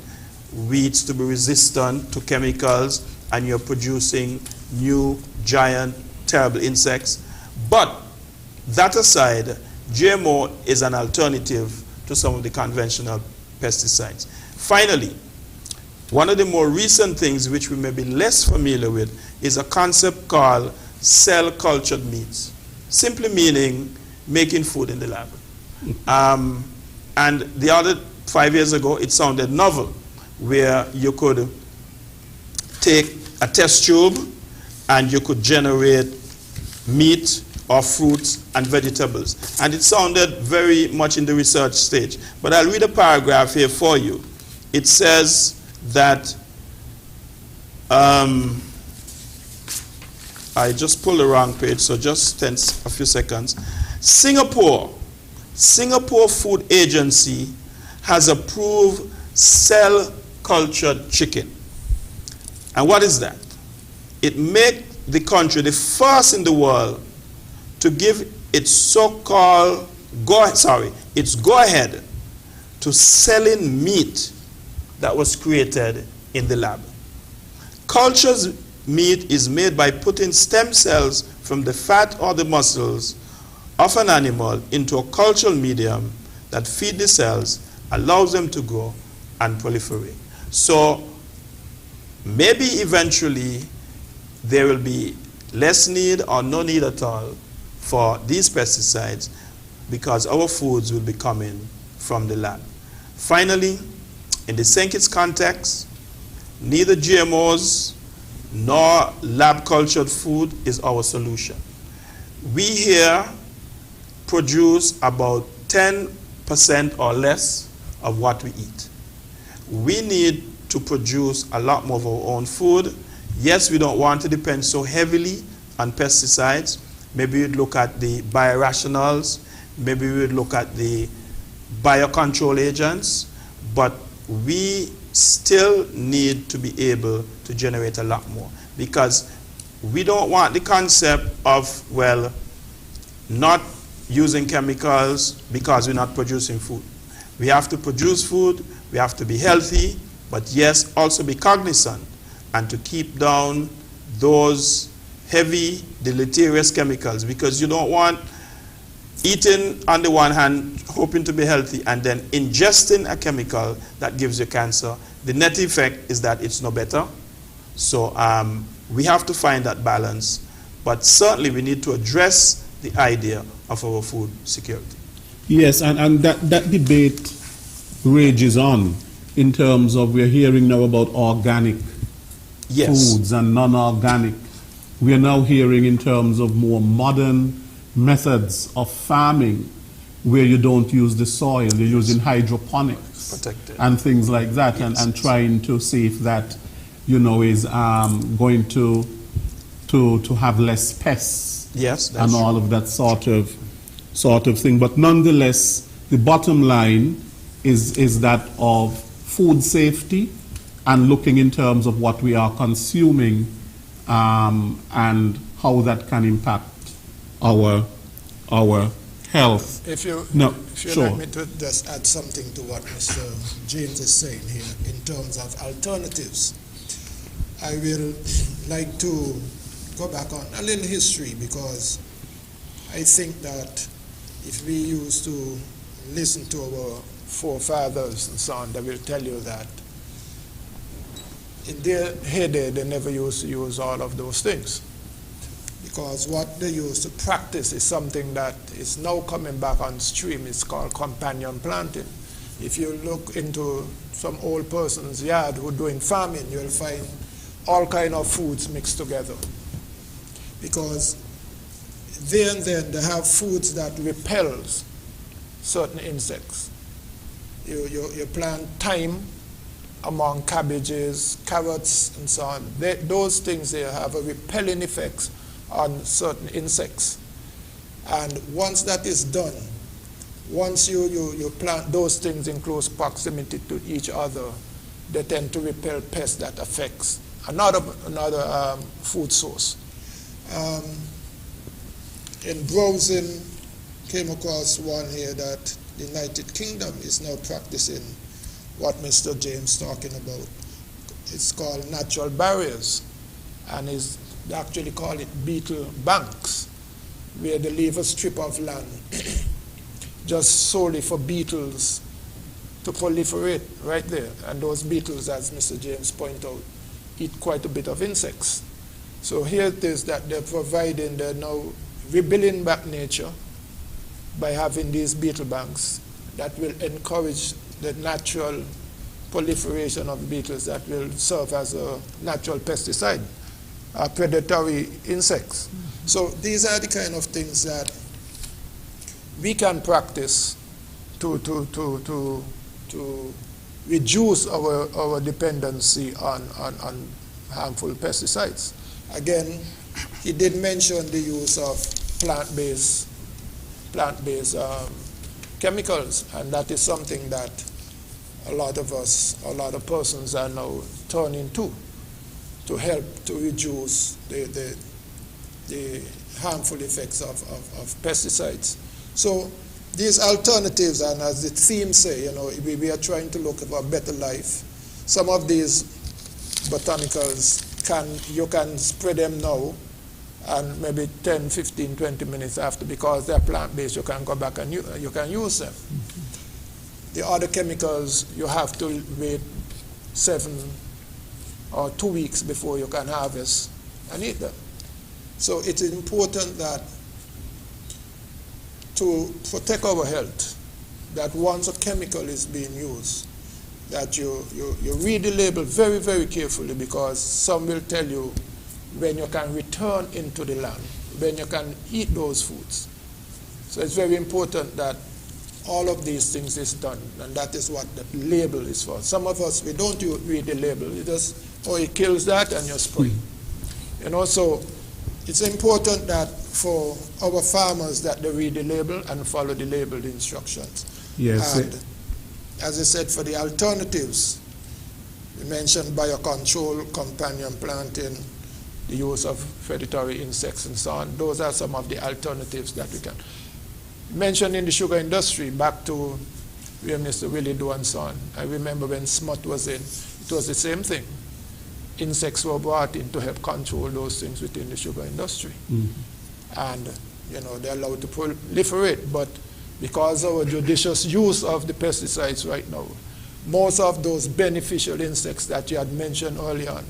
weeds to be resistant to chemicals and you're producing new, giant, terrible insects. But that aside, GMO is an alternative to some of the conventional pesticides. Finally, one of the more recent things which we may be less familiar with is a concept called cell-cultured meats, simply meaning making food in the lab. And the other 5 years ago, it sounded novel, where you could take a test tube and you could generate meat or fruits and vegetables. And it sounded very much in the research stage. But I'll read a paragraph here for you. It says that, I just pulled the wrong page, so just a few seconds. Singapore Food Agency has approved cell-cultured chicken. And what is that? It made the country the first in the world to give its so-called its go-ahead to selling meat that was created in the lab. Cultured meat is made by putting stem cells from the fat or the muscles of an animal into a cultural medium that feed the cells, allows them to grow and proliferate. So maybe eventually there will be less need or no need at all for these pesticides because our foods will be coming from the lab. Finally, in the St. Kitts context, neither GMOs nor lab-cultured food is our solution. We here produce about 10% or less of what we eat. We need to produce a lot more of our own food. Yes, we don't want to depend so heavily on pesticides. Maybe we'd look at the biorationals, maybe we would look at the biocontrol agents, but we still need to be able to generate a lot more because we don't want the concept of, well, not using chemicals because we're not producing food. We have to produce food, we have to be healthy, but yes, also be cognizant and to keep down those heavy deleterious chemicals because you don't want eating on the one hand, hoping to be healthy, and then ingesting a chemical that gives you cancer. The net effect is that it's no better. So we have to find that balance. But certainly we need to address the idea of our food security. Yes, and that debate rages on in terms of we're hearing now about organic foods and non-organic. We are now hearing in terms of more modern methods of farming where you don't use the soil, you're using hydroponics and things like that, and trying to see if that, is going to have less pests and all of that sort of thing. But nonetheless, the bottom line is that of food safety and looking in terms of what we are consuming and how that can impact our health. If you sure. like me to just add something to what Mr. James is saying here in terms of alternatives. I will like to go back on a little history, because I think that if we used to listen to our forefathers and so on, they will tell you that in their heyday they never used to use all of those things, because what they used to practice is something that is now coming back on stream. It's called companion planting. If you look into some old person's yard who are doing farming, you'll find all kind of foods mixed together, because there and then they have foods that repels certain insects. You plant thyme among cabbages, carrots, and so on. Those things there have a repelling effect on certain insects. And once that is done, once you plant those things in close proximity to each other, they tend to repel pests that affects another food source. In browsing, came across one here that the United Kingdom is now practicing what Mr. James talking about. It's called natural barriers, and they actually call it beetle banks, where they leave a strip of land just solely for beetles to proliferate right there. And those beetles, as Mr. James pointed out, eat quite a bit of insects. So here it is that they're now rebuilding back nature by having these beetle banks that will encourage the natural proliferation of beetles that will serve as a natural pesticide, predatory insects. So these are the kind of things that we can practice to reduce our dependency on harmful pesticides. Again, he did mention the use of plant-based chemicals, and that is something that a lot of persons are now turning to help to reduce the harmful effects of pesticides. So these alternatives, and as the theme say, we are trying to look for a better life. Some of these botanicals you can spread them now, and maybe 10, 15, 20 minutes after, because they're plant-based, you can go back and you can use them. Mm-hmm. The other chemicals, you have to wait 7 or 2 weeks before you can harvest and eat them. So it is important that to protect our health, that once a chemical is being used, that you read the label very, very carefully, because some will tell you when you can return into the land, when you can eat those foods. So it's very important that all of these things is done, and that is what the label is for. Some of us, we don't read the label. You just, it kills that and you spray. So it's important that for our farmers that they read the label and follow the labeled instructions. Yes. And as I said, for the alternatives, we mentioned biocontrol, companion planting, the use of predatory insects and so on. Those are some of the alternatives that we can. Mentioned in the sugar industry, back to where Mr. Willie do and so on. I remember when smut was in, it was the same thing. Insects were brought in to help control those things within the sugar industry. Mm-hmm. And, they're allowed to proliferate, but because of our judicious use of the pesticides right now, most of those beneficial insects that you had mentioned earlier on,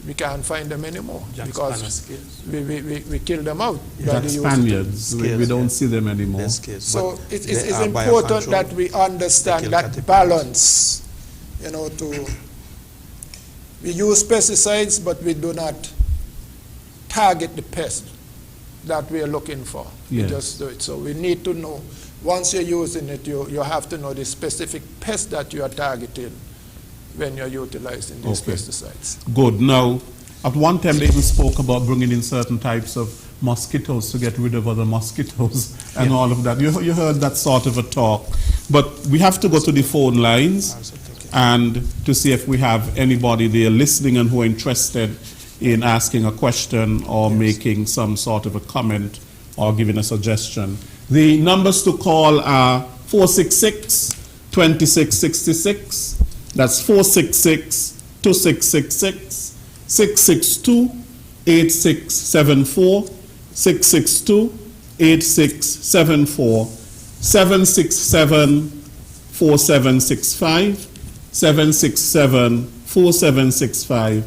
we can't find them anymore, because we kill them out. Jack Spaniards, we don't see them anymore. So it's important that we understand that balance, we use pesticides, but we do not target the pest that we are looking for. Yes. We just do it. So we need to know, once you're using it, you have to know the specific pest that you are targeting when you're utilizing these pesticides. Good. Now, at one time they even spoke about bringing in certain types of mosquitoes to get rid of other mosquitoes and all of that. You heard that sort of a talk. But we have to go to the phone lines and to see if we have anybody there listening and who are interested in asking a question or making some sort of a comment or giving a suggestion. The numbers to call are 466-2666. That's 466-2666. 662-8674, 662-8674, 767-4765, 767-4765,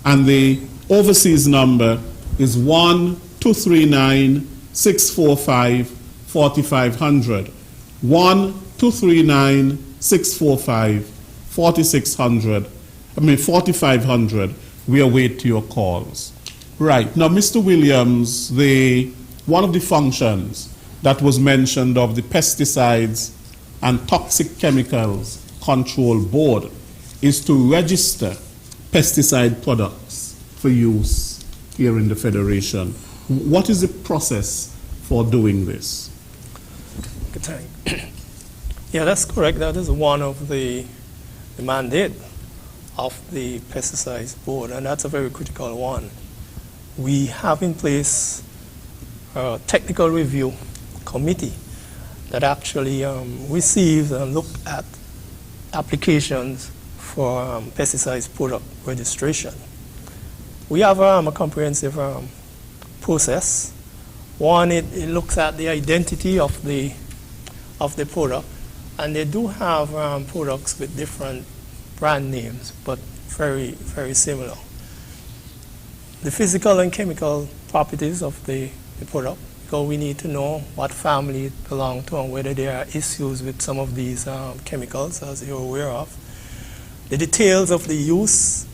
and the overseas number is 1-239-645-4500, 1-239-645-4600, 4500. We await your calls. Right. Now, Mr. Williams, one of the functions that was mentioned of the Pesticides and Toxic Chemicals Control Board is to register pesticide products for use here in the Federation. What is the process for doing this? Good time. Yeah, that's correct. That is one of the mandate of the Pesticides Board, and that's a very critical one. We have in place a technical review committee that actually receives and looks at applications for pesticides product registration. We have a comprehensive process. One, it looks at the identity of the product, and they do have products with different brand names, but very, very similar. The physical and chemical properties of the product, because we need to know what family it belongs to and whether there are issues with some of these chemicals, as you're aware of. The details of the use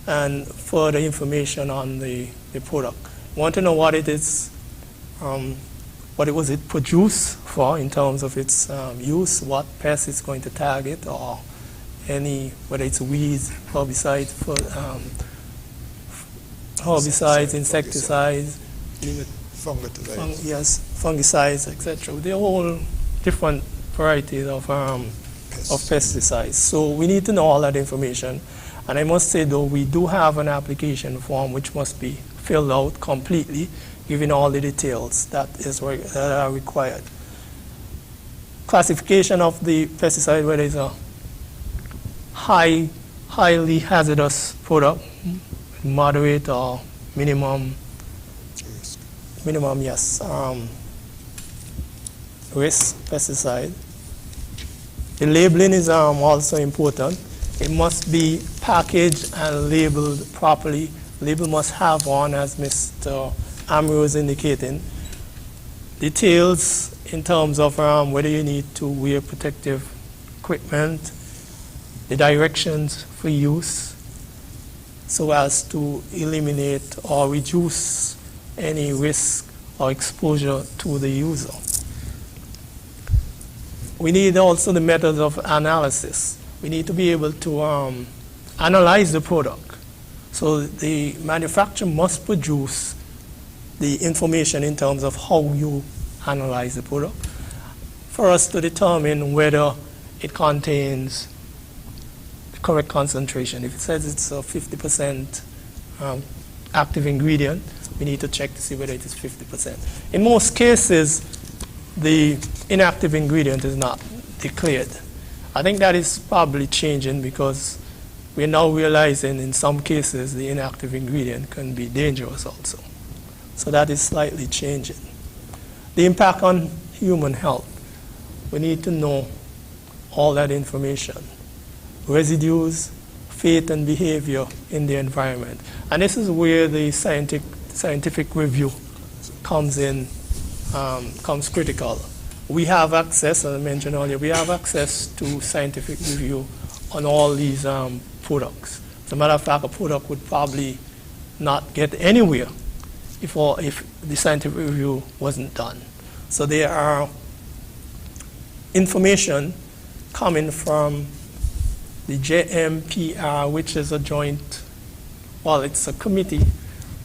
and further information on the product. We want to know what it is, what it was produced for in terms of its use, what pest it's going to target, or whether it's weeds, herbicides, insecticides, fungicides, etc. They're all different varieties of pesticides. So we need to know all that information. And I must say, though, we do have an application form which must be filled out completely, giving all the details that are required. Classification of the pesticide, whether it's a highly hazardous product, moderate or minimum risk pesticide. The labeling is also important. It must be packaged and labeled properly. Label must have on, as Mr. Amro was indicating, details in terms of whether you need to wear protective equipment, the directions for use, so as to eliminate or reduce any risk or exposure to the user. We need also the methods of analysis. We need to be able to analyze the product. So the manufacturer must produce the information in terms of how you analyze the product for us to determine whether it contains the correct concentration. If it says it's a 50% active ingredient, we need to check to see whether it is 50%. In most cases, the inactive ingredient is not declared. I think that is probably changing because we're now realizing in some cases the inactive ingredient can be dangerous also. So that is slightly changing. The impact on human health. We need to know all that information. Residues, fate and behavior in the environment. And this is where the scientific review comes critical. We have access, as I mentioned earlier, we have access to scientific review on all these products. As a matter of fact, a product would probably not get anywhere if the scientific review wasn't done. So there are information coming from the JMPR, which is a joint, it's a committee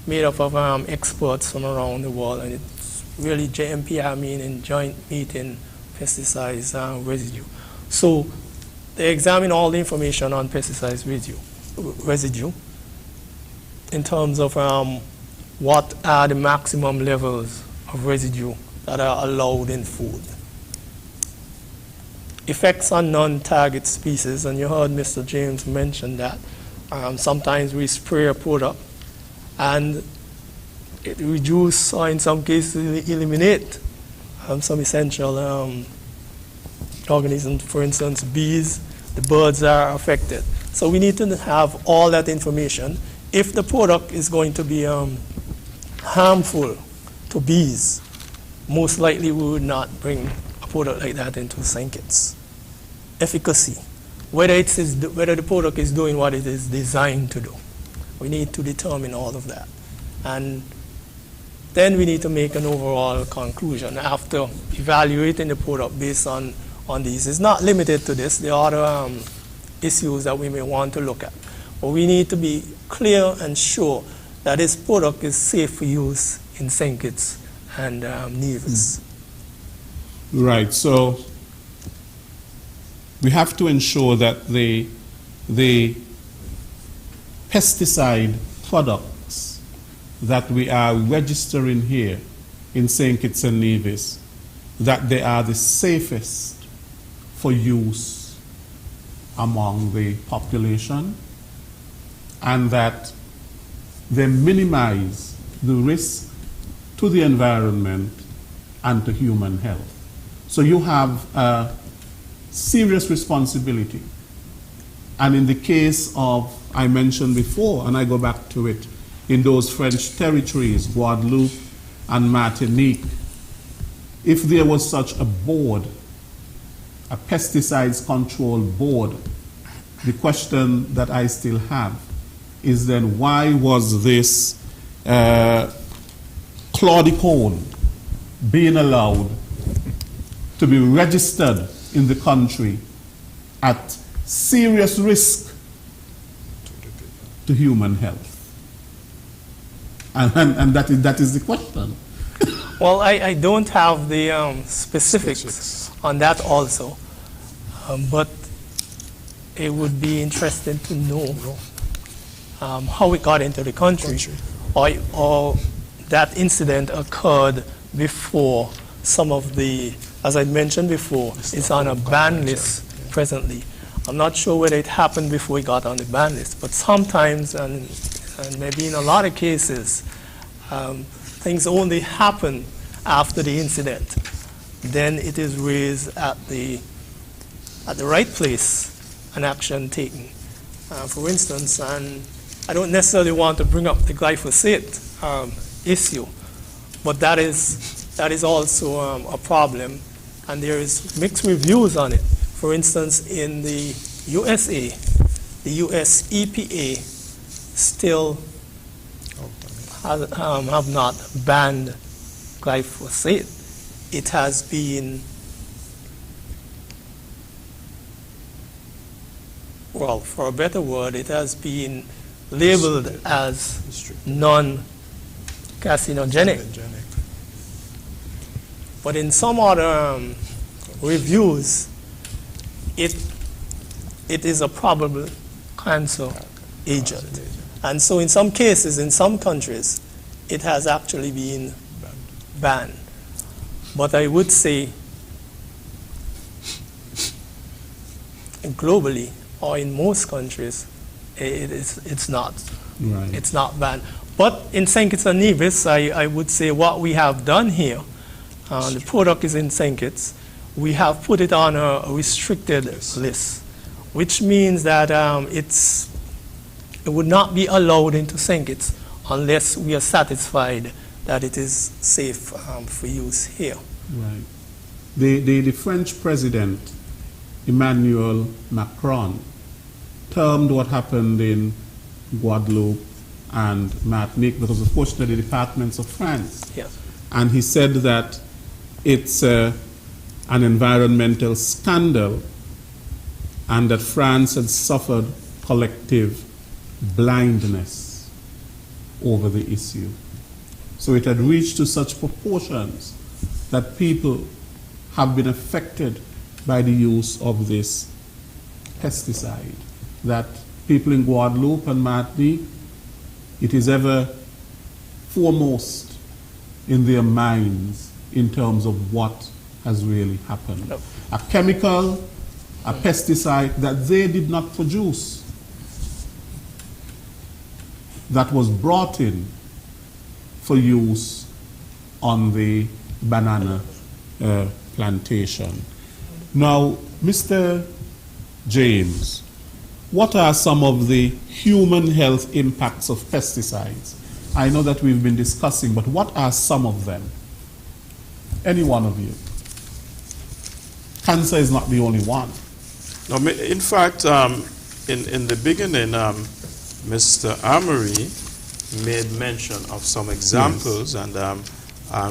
made up of experts from around the world, and it's really JMPR meaning Joint Meeting Pesticides Residue. So they examine all the information on pesticides residue in terms of what are the maximum levels of residue that are allowed in food. Effects on non-target species, and you heard Mr. James mention that. Sometimes we spray a product and it reduces, or in some cases eliminate some essential organisms. For instance, bees, the birds are affected. So we need to have all that information. If the product is going to be harmful to bees, most likely we would not bring a product like that into St. Kitts. Efficacy, whether the product is doing what it is designed to do. We need to determine all of that. And then we need to make an overall conclusion after evaluating the product based on these. It's not limited to this. There are other issues that we may want to look at. But we need to be clear and sure that this product is safe for use in St. Kitts and Nevis. Right. So we have to ensure that the pesticide products that we are registering here in St. Kitts and Nevis, that they are the safest for use among the population, and that they minimize the risk to the environment and to human health. So you have a serious responsibility. And in the case of, I mentioned before, and I go back to it, in those French territories, Guadeloupe and Martinique, if there was such a board, a pesticides control board, the question that I still have is then why was this chlordicone being allowed to be registered in the country at serious risk to human health? And that is the question. Well, I don't have the specifics on that also, but it would be interesting to know how it got into the country, or that incident occurred before some of the, as I mentioned before, it's on a ban list presently. I'm not sure whether it happened before it got on the ban list, but sometimes, and maybe in a lot of cases, things only happen after the incident. Then it is raised at the right place and action taken. For instance, and I don't necessarily want to bring up the glyphosate issue, but that is also a problem, and there is mixed reviews on it. For instance, in the USA, the US EPA still have not banned glyphosate. It has been, well, for a better word, it has been labeled as non-carcinogenic. But in some other reviews, it is a probable cancer agent. And so in some cases, in some countries, it has actually been banned. But I would say globally, or in most countries, it's not. Right. It's not banned. But in St. Kitts and Nevis, I would say what we have done here, the product is in St. Kitts, we have put it on a restricted list, which means that it would not be allowed into St. Kitts unless we are satisfied that it is safe for use here. Right. The French president, Emmanuel Macron, termed what happened in Guadeloupe and Martinique, because of course they're the departments of France. Yes. And he said that it's an environmental scandal and that France had suffered collective blindness over the issue. So it had reached to such proportions that people have been affected by the use of this pesticide, that people in Guadeloupe and Martinique, it is ever foremost in their minds in terms of what has really happened. Yep. A chemical, a pesticide that they did not produce, that was brought in for use on the banana plantation. Now, Mr. James, what are some of the human health impacts of pesticides? I know that we've been discussing, but what are some of them? Any one of you? Cancer is not the only one. No, in fact, in the beginning, Mr. Amory made mention of some examples, yes. And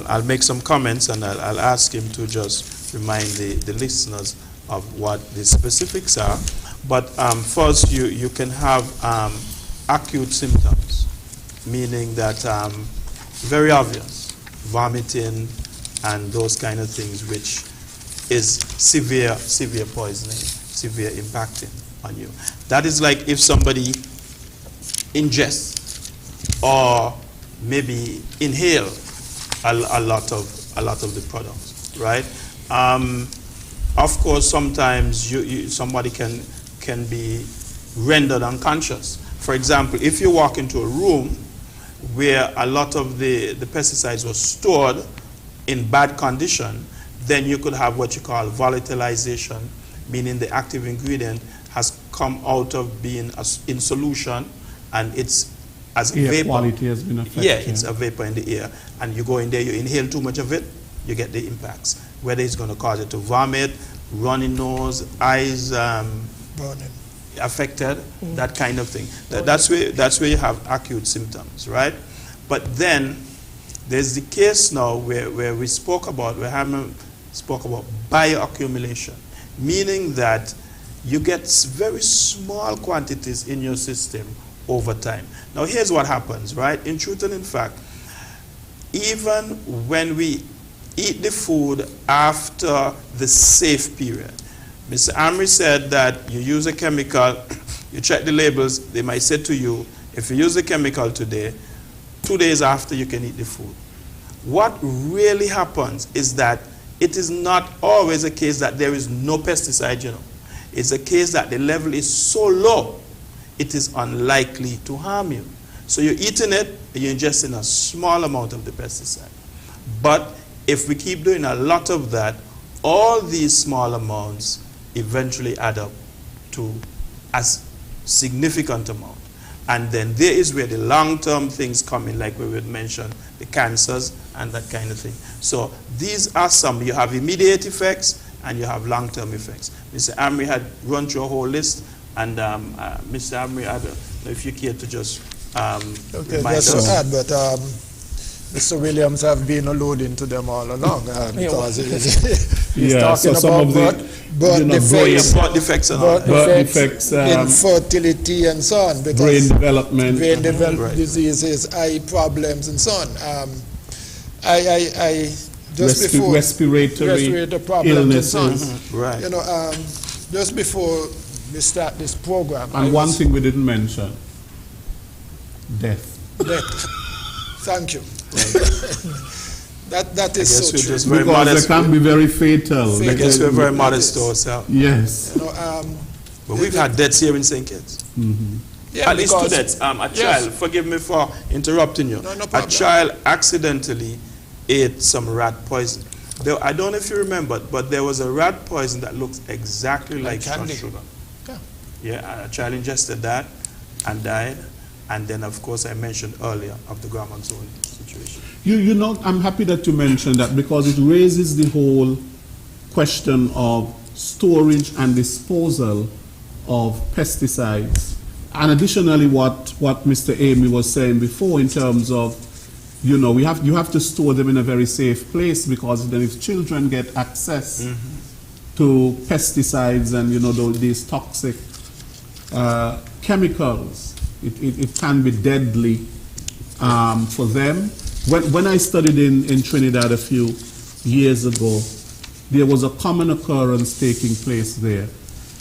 I'll make some comments, and I'll ask him to just remind the listeners of what the specifics are. But first, you can have acute symptoms, meaning that very obvious, vomiting and those kind of things, which is severe poisoning, severe impacting on you. That is like if somebody ingests or maybe inhale a lot of the products, right? Of course, sometimes somebody can be rendered unconscious. For example, if you walk into a room where a lot of the pesticides were stored in bad condition, then you could have what you call volatilization, meaning the active ingredient has come out of being in solution, and it's as a air vapor. Quality has been affected. Yeah, it's a vapor in the air, and you go in there, you inhale too much of it, you get the impacts. Whether it's going to cause it to vomit, runny nose, eyes burning, affected, that kind of thing. That's where you have acute symptoms, right? But then there's the case now where we spoke about bioaccumulation, meaning that you get very small quantities in your system over time. Now here's what happens, right? In truth and in fact, even when we eat the food after the safe period, Mr. Amory said that you use a chemical, you check the labels, they might say to you, if you use the chemical today, 2 days after you can eat the food. What really happens is that it is not always a case that there is no pesticide, you know. It's a case that the level is so low, it is unlikely to harm you. So you're eating it, and you're ingesting a small amount of the pesticide. But if we keep doing a lot of that, all these small amounts eventually add up to a significant amount. And then there is where the long-term things come in, like we would mention, the cancers and that kind of thing. So these are some. You have immediate effects and you have long-term effects. Mr. Amory had run through a whole list, and Mr. Amory, I don't know if you care to just remind us. Just to add, but Mr. Williams have been alluding to them all along because he's talking about birth defects, infertility, and so on. Brain development, diseases, eye problems, and so on. Respiratory problems, illnesses. and so on. Right. You know, just before we start this program, and one thing we didn't mention: death. Thank you. That is so true. Because they can be very fatal. I guess we're very modest to ourselves. Yes. You know, but we've had deaths here in St. Kitts. Mm-hmm. Yeah, at least 2 deaths. A child, forgive me for interrupting you. No a child accidentally ate some rat poison. I don't know if you remember, but there was a rat poison that looks exactly like candy. sugar. Yeah, a child ingested that and died. And then, of course, I mentioned earlier of the Gramoxone situation. You know, I'm happy that you mentioned that, because it raises the whole question of storage and disposal of pesticides. And additionally, what Mr. Amy was saying before in terms of, you know, you have to store them in a very safe place, because then if children get access to pesticides and, you know, these toxic chemicals, it can be deadly for them. When I studied in Trinidad a few years ago, there was a common occurrence taking place there,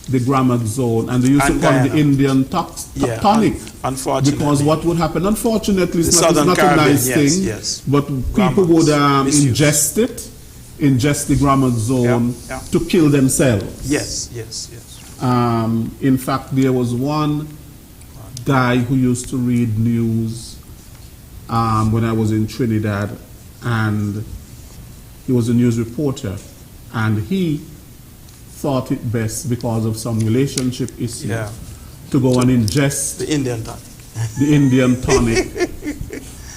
the Gramoxone, and they used to call it the Indian tonic. Unfortunately. Because what would happen, unfortunately, it's not a nice thing, but people would ingest the Gramoxone to kill themselves. Yes. In fact, there was one guy who used to read news when I was in Trinidad, and he was a news reporter, and he thought it best because of some relationship issue to go and ingest The Indian tonic. the Indian tonic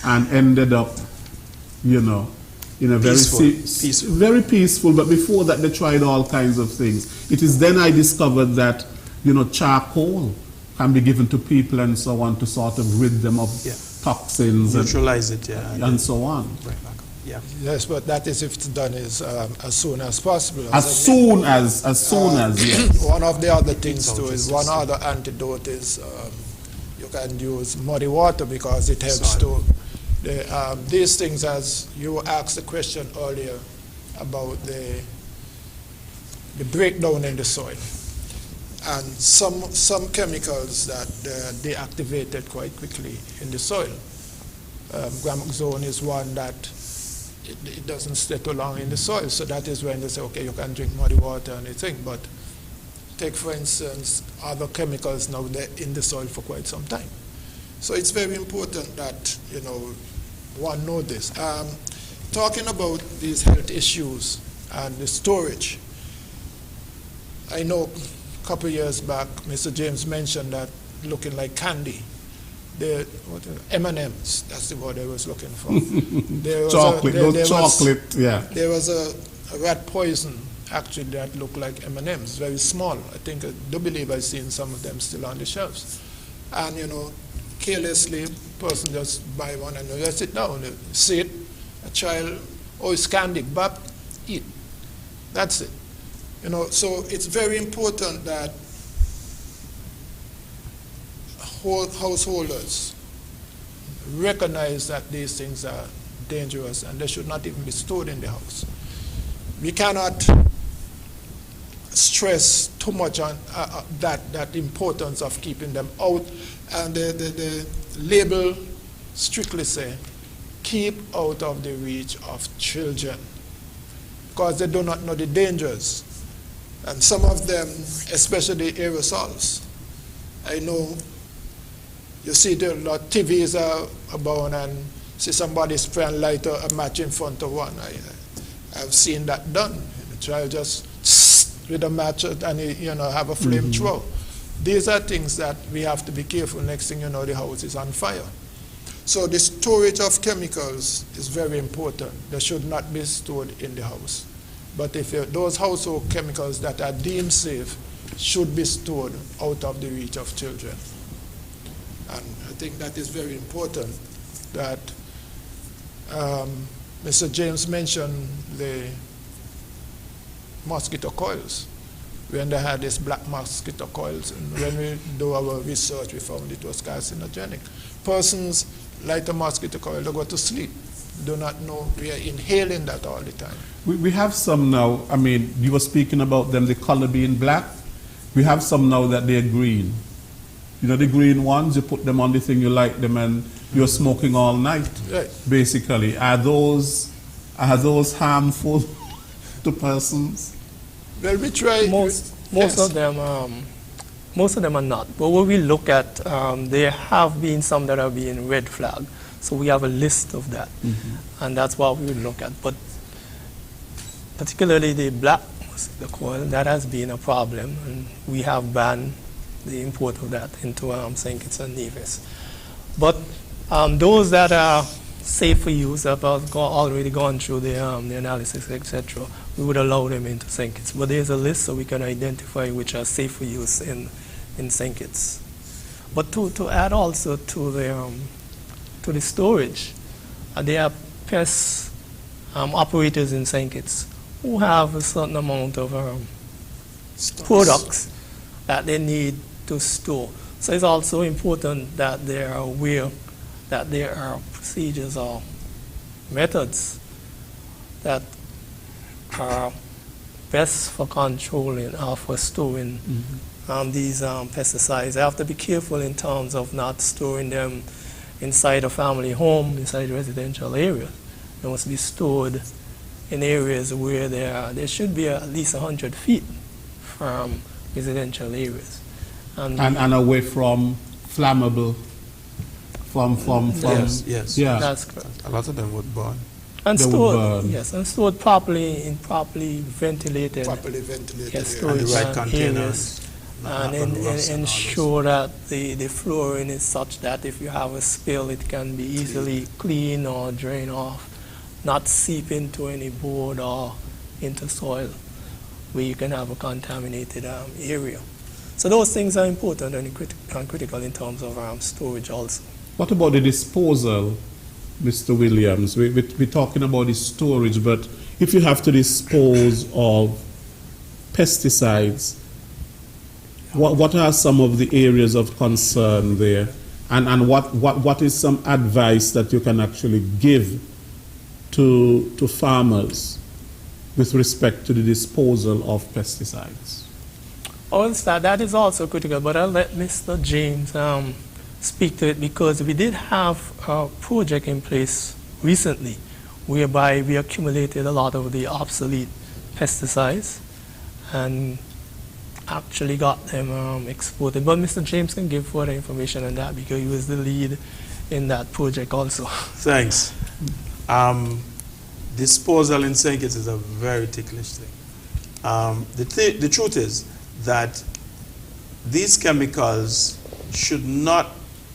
and ended up, you know, in a very Peaceful. very peaceful. But before that, they tried all kinds of things. It is then I discovered that, you know, charcoal can be given to people and so on to sort of rid them of toxins Neutralize it, and so on. Right back. Yeah. Yes, but that is if it's done as soon as possible. As soon as, yes. One of the other things It's too is one just- other antidote is you can use muddy water because it helps Soil. to these things, as you asked the question earlier about the breakdown in the soil, and some chemicals that they activated quite quickly in the soil. Gramoxone is one that it doesn't stay too long in the soil, so that is when they say, okay, you can drink muddy water and anything. But take, for instance, other chemicals now they're in the soil for quite some time. So it's very important that, you know, one know this. Talking about these health issues and the storage, I know a couple of years back, Mr. James mentioned that looking like candy. The M&Ms, that's the word I was looking for. There was Chocolate, yeah. There was a rat poison, actually, that looked like M&Ms, very small. I think, I do believe I've seen some of them still on the shelves. And, you know, carelessly, person just buy one and just sit down, see it, a child, oh, it's candy, but eat. That's it. You know, so it's very important that householders recognize that these things are dangerous and they should not even be stored in the house. We cannot stress too much on that importance of keeping them out. And the label strictly say, keep out of the reach of children, because they do not know the dangers. And some of them, especially aerosols, I know you see the lot TVs are about and see somebody spray and light a match in front of one. I've seen that done. The child just with a match and you know have a flame throw. These are things that we have to be careful. Next thing you know, the house is on fire. So the storage of chemicals is very important. They should not be stored in the house. But if those household chemicals that are deemed safe should be stored out of the reach of children. And I think that is very important that Mr. James mentioned the mosquito coils. When they had these black mosquito coils, and when we do our research, we found it was carcinogenic. Persons light a mosquito coil, they go to sleep. Do not know we are inhaling that all the time. We have some now, I mean, you were speaking about them, the color being black. We have some now that they're green. You know the green ones, you put them on the thing, you light them, and you're smoking all night, Right. basically. Are those harmful to persons? Well, we try. Most Yes. of them are not. But when we look at, there have been some that have been red flag. So we have a list of that, and that's what we would look at. But particularly the black mosquito coil, that has been a problem, and we have banned the import of that into St. Kitts and Nevis. But those that are safe for use, have already gone through the analysis, etc., we would allow them into St. Kitts. But there's a list so we can identify which are safe for use in St. Kitts. But to add also to the storage, there are pest operators in St. Kitts who have a certain amount of products that they need to store. So it's also important that they are aware that there are procedures or methods that are best for controlling or for storing these pesticides. They have to be careful in terms of not storing them inside a family home, inside residential areas. They must be stored in areas where there should be at least 100 feet from residential areas. And away from flammable from Yes. yeah. That's correct. A lot of them would burn. And They would stored, burn. yes, and stored properly in properly ventilated, Properly ventilated. yes, area. storage And the right areas, containers. and ensure that the flooring is such that if you have a spill, it can be easily cleaned or drained off, not seep into any board or into soil, where you can have a contaminated area. So those things are important and critical in terms of storage also. What about the disposal, Mr. Williams? We're talking about the storage, but if you have to dispose of pesticides, what are some of the areas of concern there? And what is some advice that you can actually give to farmers with respect to the disposal of pesticides? Also, that is also critical, but I'll let Mr. James speak to it, because we did have a project in place recently whereby we accumulated a lot of the obsolete pesticides and actually got them exported. But Mr. James can give further information on that because he was the lead in that project also. Thanks. Disposal in St. Kitts is a very ticklish thing. The truth is that these chemicals should not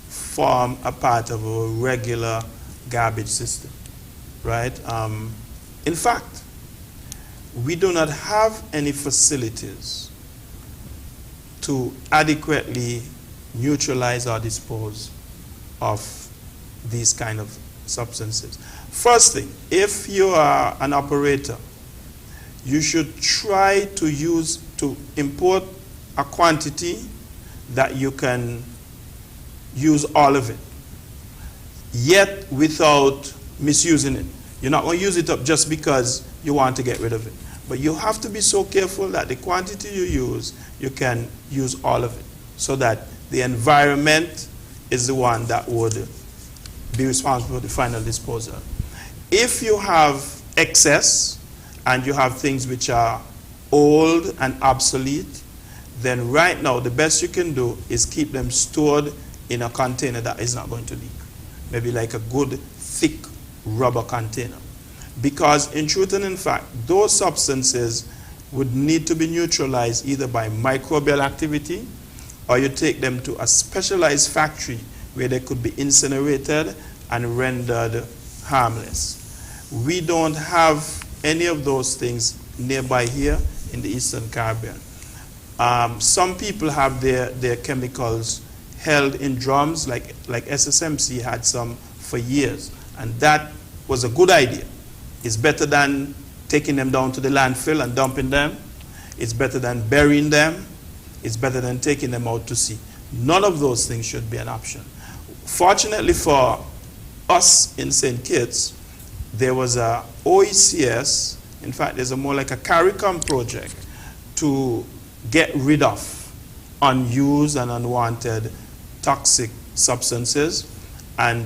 form a part of a regular garbage system, right? In fact, we do not have any facilities to adequately neutralize or dispose of these kind of substances. First thing, if you are an operator, you should try to import a quantity that you can use all of it, yet without misusing it. You're not going to use it up just because you want to get rid of it. But you have to be so careful that the quantity you use, you can use all of it, so that the environment is the one that would be responsible for the final disposal. If you have excess and you have things which are old and obsolete, then right now the best you can do is keep them stored in a container that is not going to leak. Maybe like a good thick rubber container. Because in truth and in fact, those substances would need to be neutralized either by microbial activity, or you take them to a specialized factory where they could be incinerated and rendered harmless. We don't have any of those things nearby here in the Eastern Caribbean. Some people have their chemicals held in drums, like SSMC had some for years, and that was a good idea. It's better than taking them down to the landfill and dumping them. It's better than burying them. It's better than taking them out to sea. None of those things should be an option. Fortunately for us in St. Kitts, there was a OECS, in fact there's a more like a CARICOM project to get rid of unused and unwanted toxic substances, and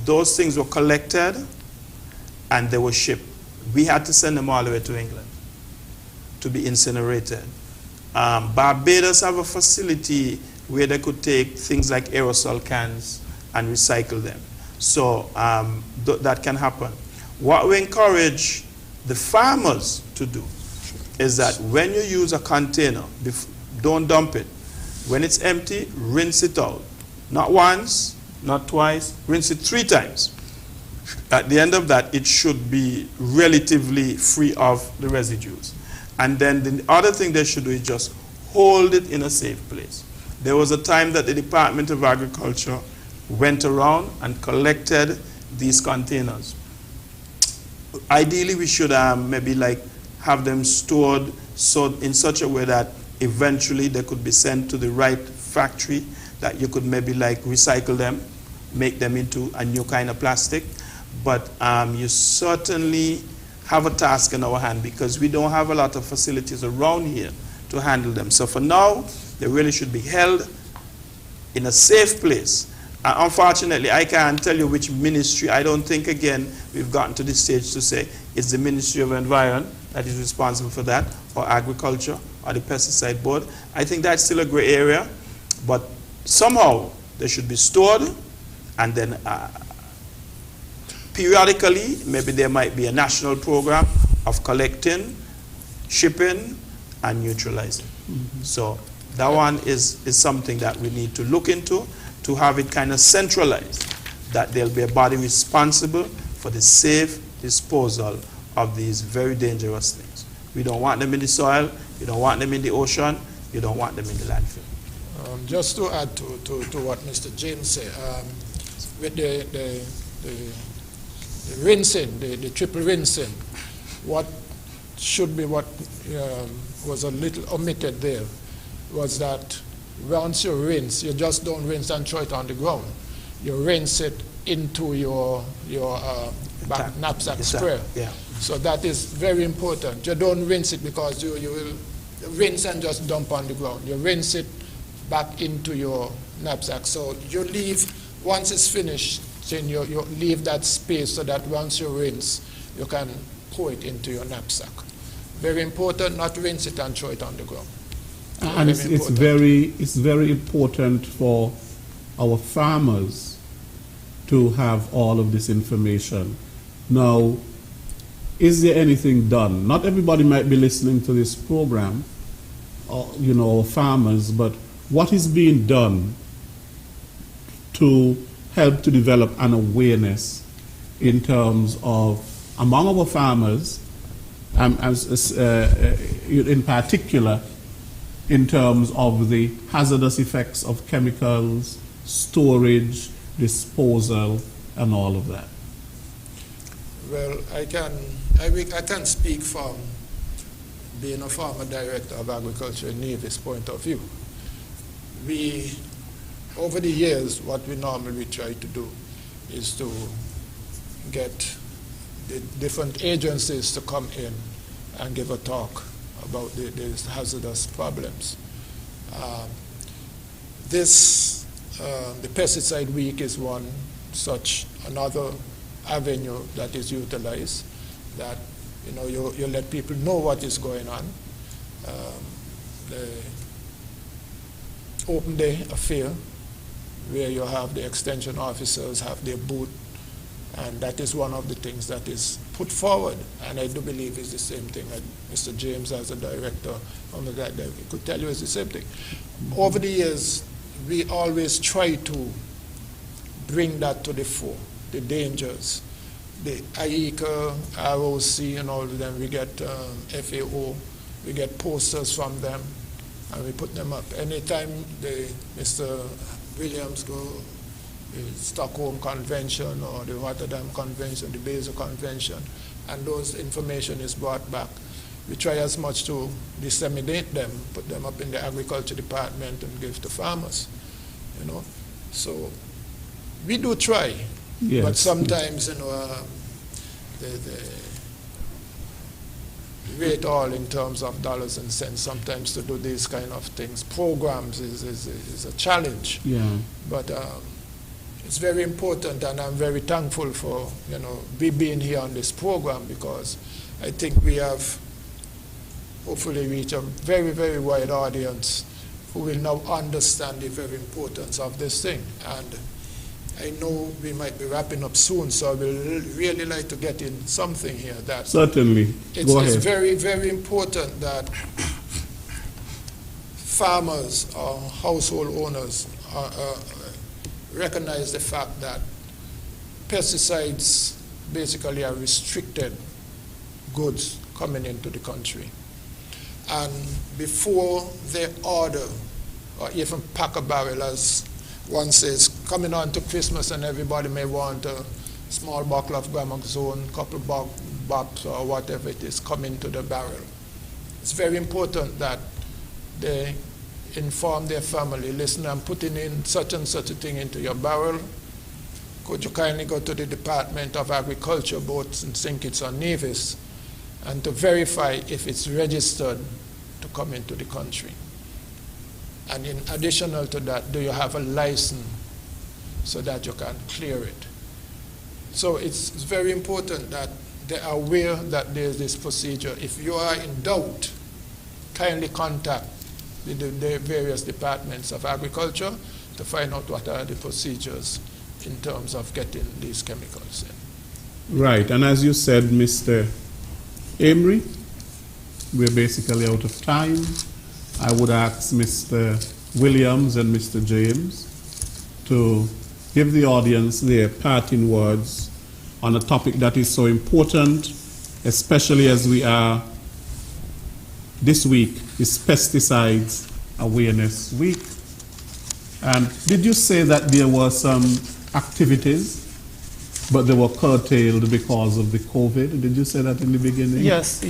those things were collected and they were shipped. We had to send them all the way to England to be incinerated. Barbados have a facility where they could take things like aerosol cans and recycle them. So that can happen. What we encourage the farmers to do is that when you use a container, don't dump it. When it's empty, rinse it out. Not once, not twice, rinse it 3 times. At the end of that, it should be relatively free of the residues. And then the other thing they should do is just hold it in a safe place. There was a time that the Department of Agriculture went around and collected these containers. Ideally, we should maybe like have them stored in such a way that eventually they could be sent to the right factory, that you could maybe like recycle them, make them into a new kind of plastic. But you certainly have a task in our hand, because we don't have a lot of facilities around here to handle them. So for now, they really should be held in a safe place. Unfortunately, I can't tell you which ministry. I don't think, again, we've gotten to this stage to say it's the Ministry of Environment that is responsible for that, or Agriculture, or the Pesticide Board. I think that's still a gray area, but somehow they should be stored, and then periodically, maybe there might be a national program of collecting, shipping, and neutralizing. So that one is something that we need to look into, to have it kind of centralized, that there'll be a body responsible for the safe disposal of these very dangerous things. We don't want them in the soil, you don't want them in the ocean, you don't want them in the landfill. Just to add to what Mr. James said, with the rinsing, the triple rinsing, what should be what was a little omitted there was that once you rinse, you just don't rinse and throw it on the ground. You rinse it into your knapsack sprayer. Yeah. So that is very important. You don't rinse it because you will rinse and just dump on the ground. You rinse it back into your knapsack. So you leave, once it's finished, then you leave that space so that once you rinse, you can pour it into your knapsack. Very important, not rinse it and throw it on the ground. And it's very important for our farmers to have all of this information. Now, is there anything done? Not everybody might be listening to this program, or farmers, but what is being done to help to develop an awareness in terms of among our farmers, in particular, in terms of the hazardous effects of chemicals, storage, disposal, and all of that? Well, I can speak from being a former director of agriculture in Nevis point of view. We, over the years, what we normally try to do is to get the different agencies to come in and give a talk about the hazardous problems. The pesticide week is one such, another avenue that is utilized, that you let people know what is going on. The open day affair, where you have the extension officers have their booth, and that is one of the things that is put forward, and I do believe it's the same thing that Mr. James, as a director, could tell you it's the same thing. Over the years, we always try to bring that to the fore, the dangers. The IECA, ROC, and all of them, we get FAO, we get posters from them, and we put them up. Anytime Mr. Williams go, the Stockholm Convention or the Rotterdam Convention, the Basel Convention, and those information is brought back, we try as much to disseminate them, put them up in the agriculture department and give to farmers, So we do try, yes. But sometimes, the rate all in terms of dollars and cents, sometimes to do these kind of things, programs is a challenge. Yeah. But it's very important, and I'm very thankful for, we being here on this program, because I think we have hopefully reached a very, very wide audience who will now understand the very importance of this thing. And I know we might be wrapping up soon, so I will really like to get in something here that certainly. It's very, very important that farmers or household owners recognize the fact that pesticides basically are restricted goods coming into the country. And before they order or even pack a barrel, as one says, coming on to Christmas and everybody may want a small bottle of Gramaxone, couple box or whatever it is, come into the barrel. It's very important that they inform their family, listen, I'm putting in such and such a thing into your barrel. Could you kindly go to the Department of Agriculture, both in St. Kitts or Nevis, and to verify if it's registered to come into the country. And in additional to that, do you have a license so that you can clear it? So it's very important that they are aware that there's this procedure. If you are in doubt, kindly contact the various departments of agriculture to find out what are the procedures in terms of getting these chemicals in. Right, and as you said, Mr. Amory, we're basically out of time. I would ask Mr. Williams and Mr. James to give the audience their parting words on a topic that is so important, especially as we are, this week is Pesticides Awareness Week. And did you say that there were some activities, but they were curtailed because of the COVID? Did you say that in the beginning? Yes,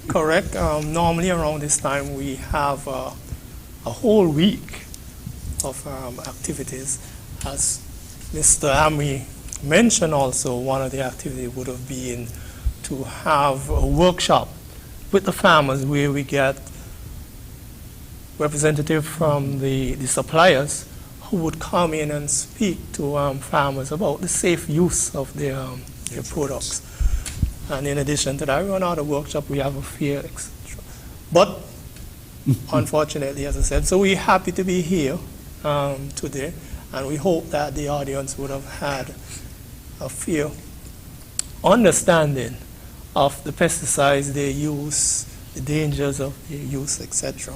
correct. Normally around this time we have a whole week of activities. As Mr. Amory mentioned also, one of the activities would have been to have a workshop with the farmers where we get representatives from the suppliers who would come in and speak to farmers about the safe use of their products. And in addition to that, we run out of workshop, we have a fair, etc. But unfortunately, as I said, so we're happy to be here today, and we hope that the audience would have had a fair understanding of the pesticides, their use, the dangers of their use, etc.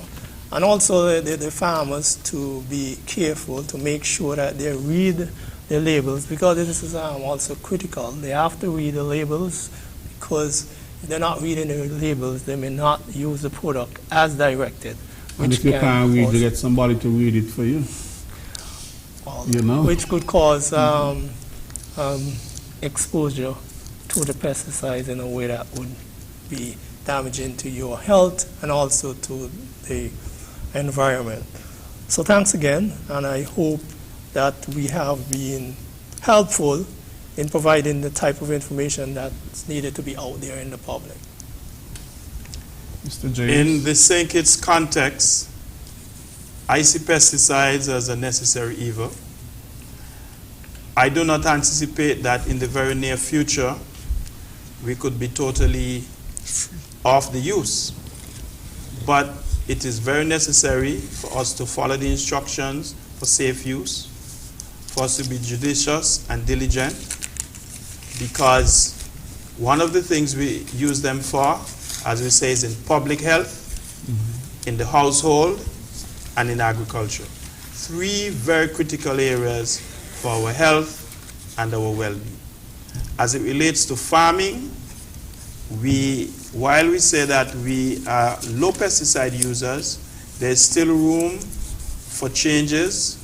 And also the farmers to be careful to make sure that they read the labels, because this is also critical. They have to read the labels, because if they're not reading the labels, they may not use the product as directed. And if you can't read, you get somebody to read it for you. Well, you know? Which could cause exposure to the pesticides in a way that would be damaging to your health and also to the environment. So thanks again, and I hope that we have been helpful in providing the type of information that's needed to be out there in the public. Mr. James? In the St. Kitts context, I see pesticides as a necessary evil. I do not anticipate that in the very near future we could be totally off the use. But it is very necessary for us to follow the instructions for safe use, for us to be judicious and diligent, because one of the things we use them for, as we say, is in public health, in the household, and in agriculture. Three very critical areas for our health and our well-being. As it relates to farming, while we say that we are low pesticide users, there's still room for changes,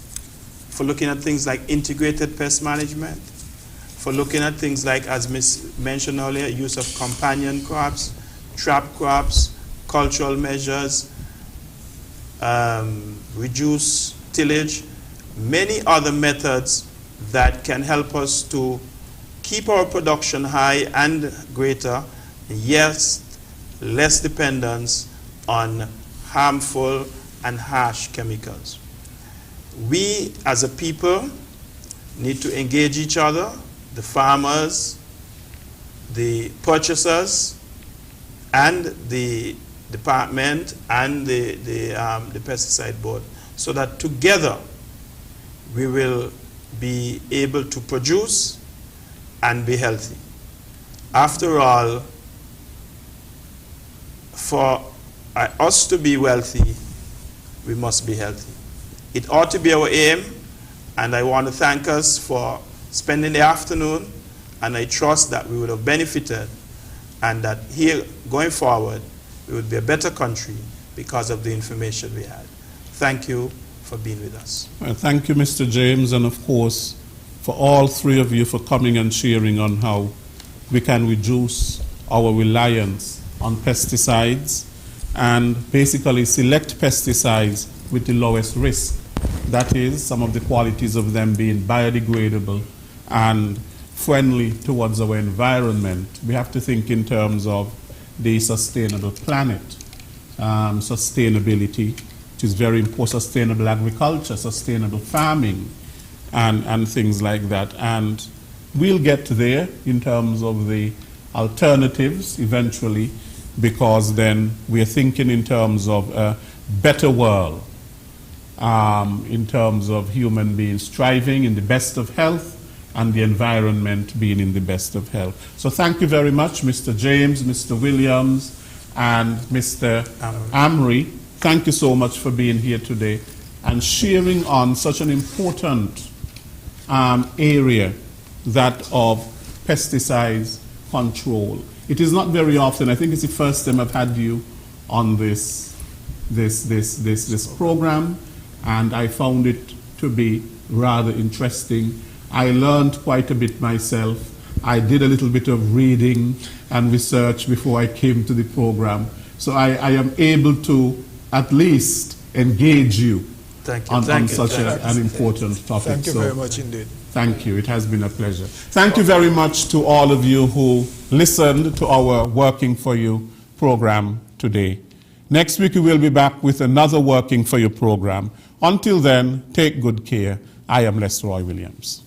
for looking at things like integrated pest management, for looking at things like, as Ms. mentioned earlier, use of companion crops, trap crops, cultural measures, reduce tillage, many other methods that can help us to keep our production high and greater, yes, less dependence on harmful and harsh chemicals. We as a people need to engage each other, the farmers, the purchasers, and the department and the pesticide board, so that together we will be able to produce and be healthy. After all, for us to be wealthy, we must be healthy. It ought to be our aim, and I want to thank us for spending the afternoon, and I trust that we would have benefited, and that here, going forward, we would be a better country because of the information we had. Thank you for being with us. Thank you, Mr. James, and of course, for all three of you for coming and sharing on how we can reduce our reliance on pesticides and basically select pesticides with the lowest risk. That is, some of the qualities of them being biodegradable and friendly towards our environment. We have to think in terms of the sustainable planet, sustainability, which is very important, sustainable agriculture, sustainable farming, and things like that. And we'll get there in terms of the alternatives eventually, because then we're thinking in terms of a better world in terms of human beings thriving in the best of health and the environment being in the best of health. So thank you very much, Mr. James, Mr. Williams, and Mr. Amri. Thank you so much for being here today and sharing on such an important area, that of pesticides control. It is not very often, I think it's the first time I've had you on this program, and I found it to be rather interesting. I learned quite a bit myself. I did a little bit of reading and research before I came to the program. So I am able to at least engage you on such an important topic. Thank you very much indeed. Thank you. It has been a pleasure. Thank you very much to all of you who listened to our Working for You program today. Next week we will be back with another Working for You program. Until then, take good care. I am Lesroy Williams.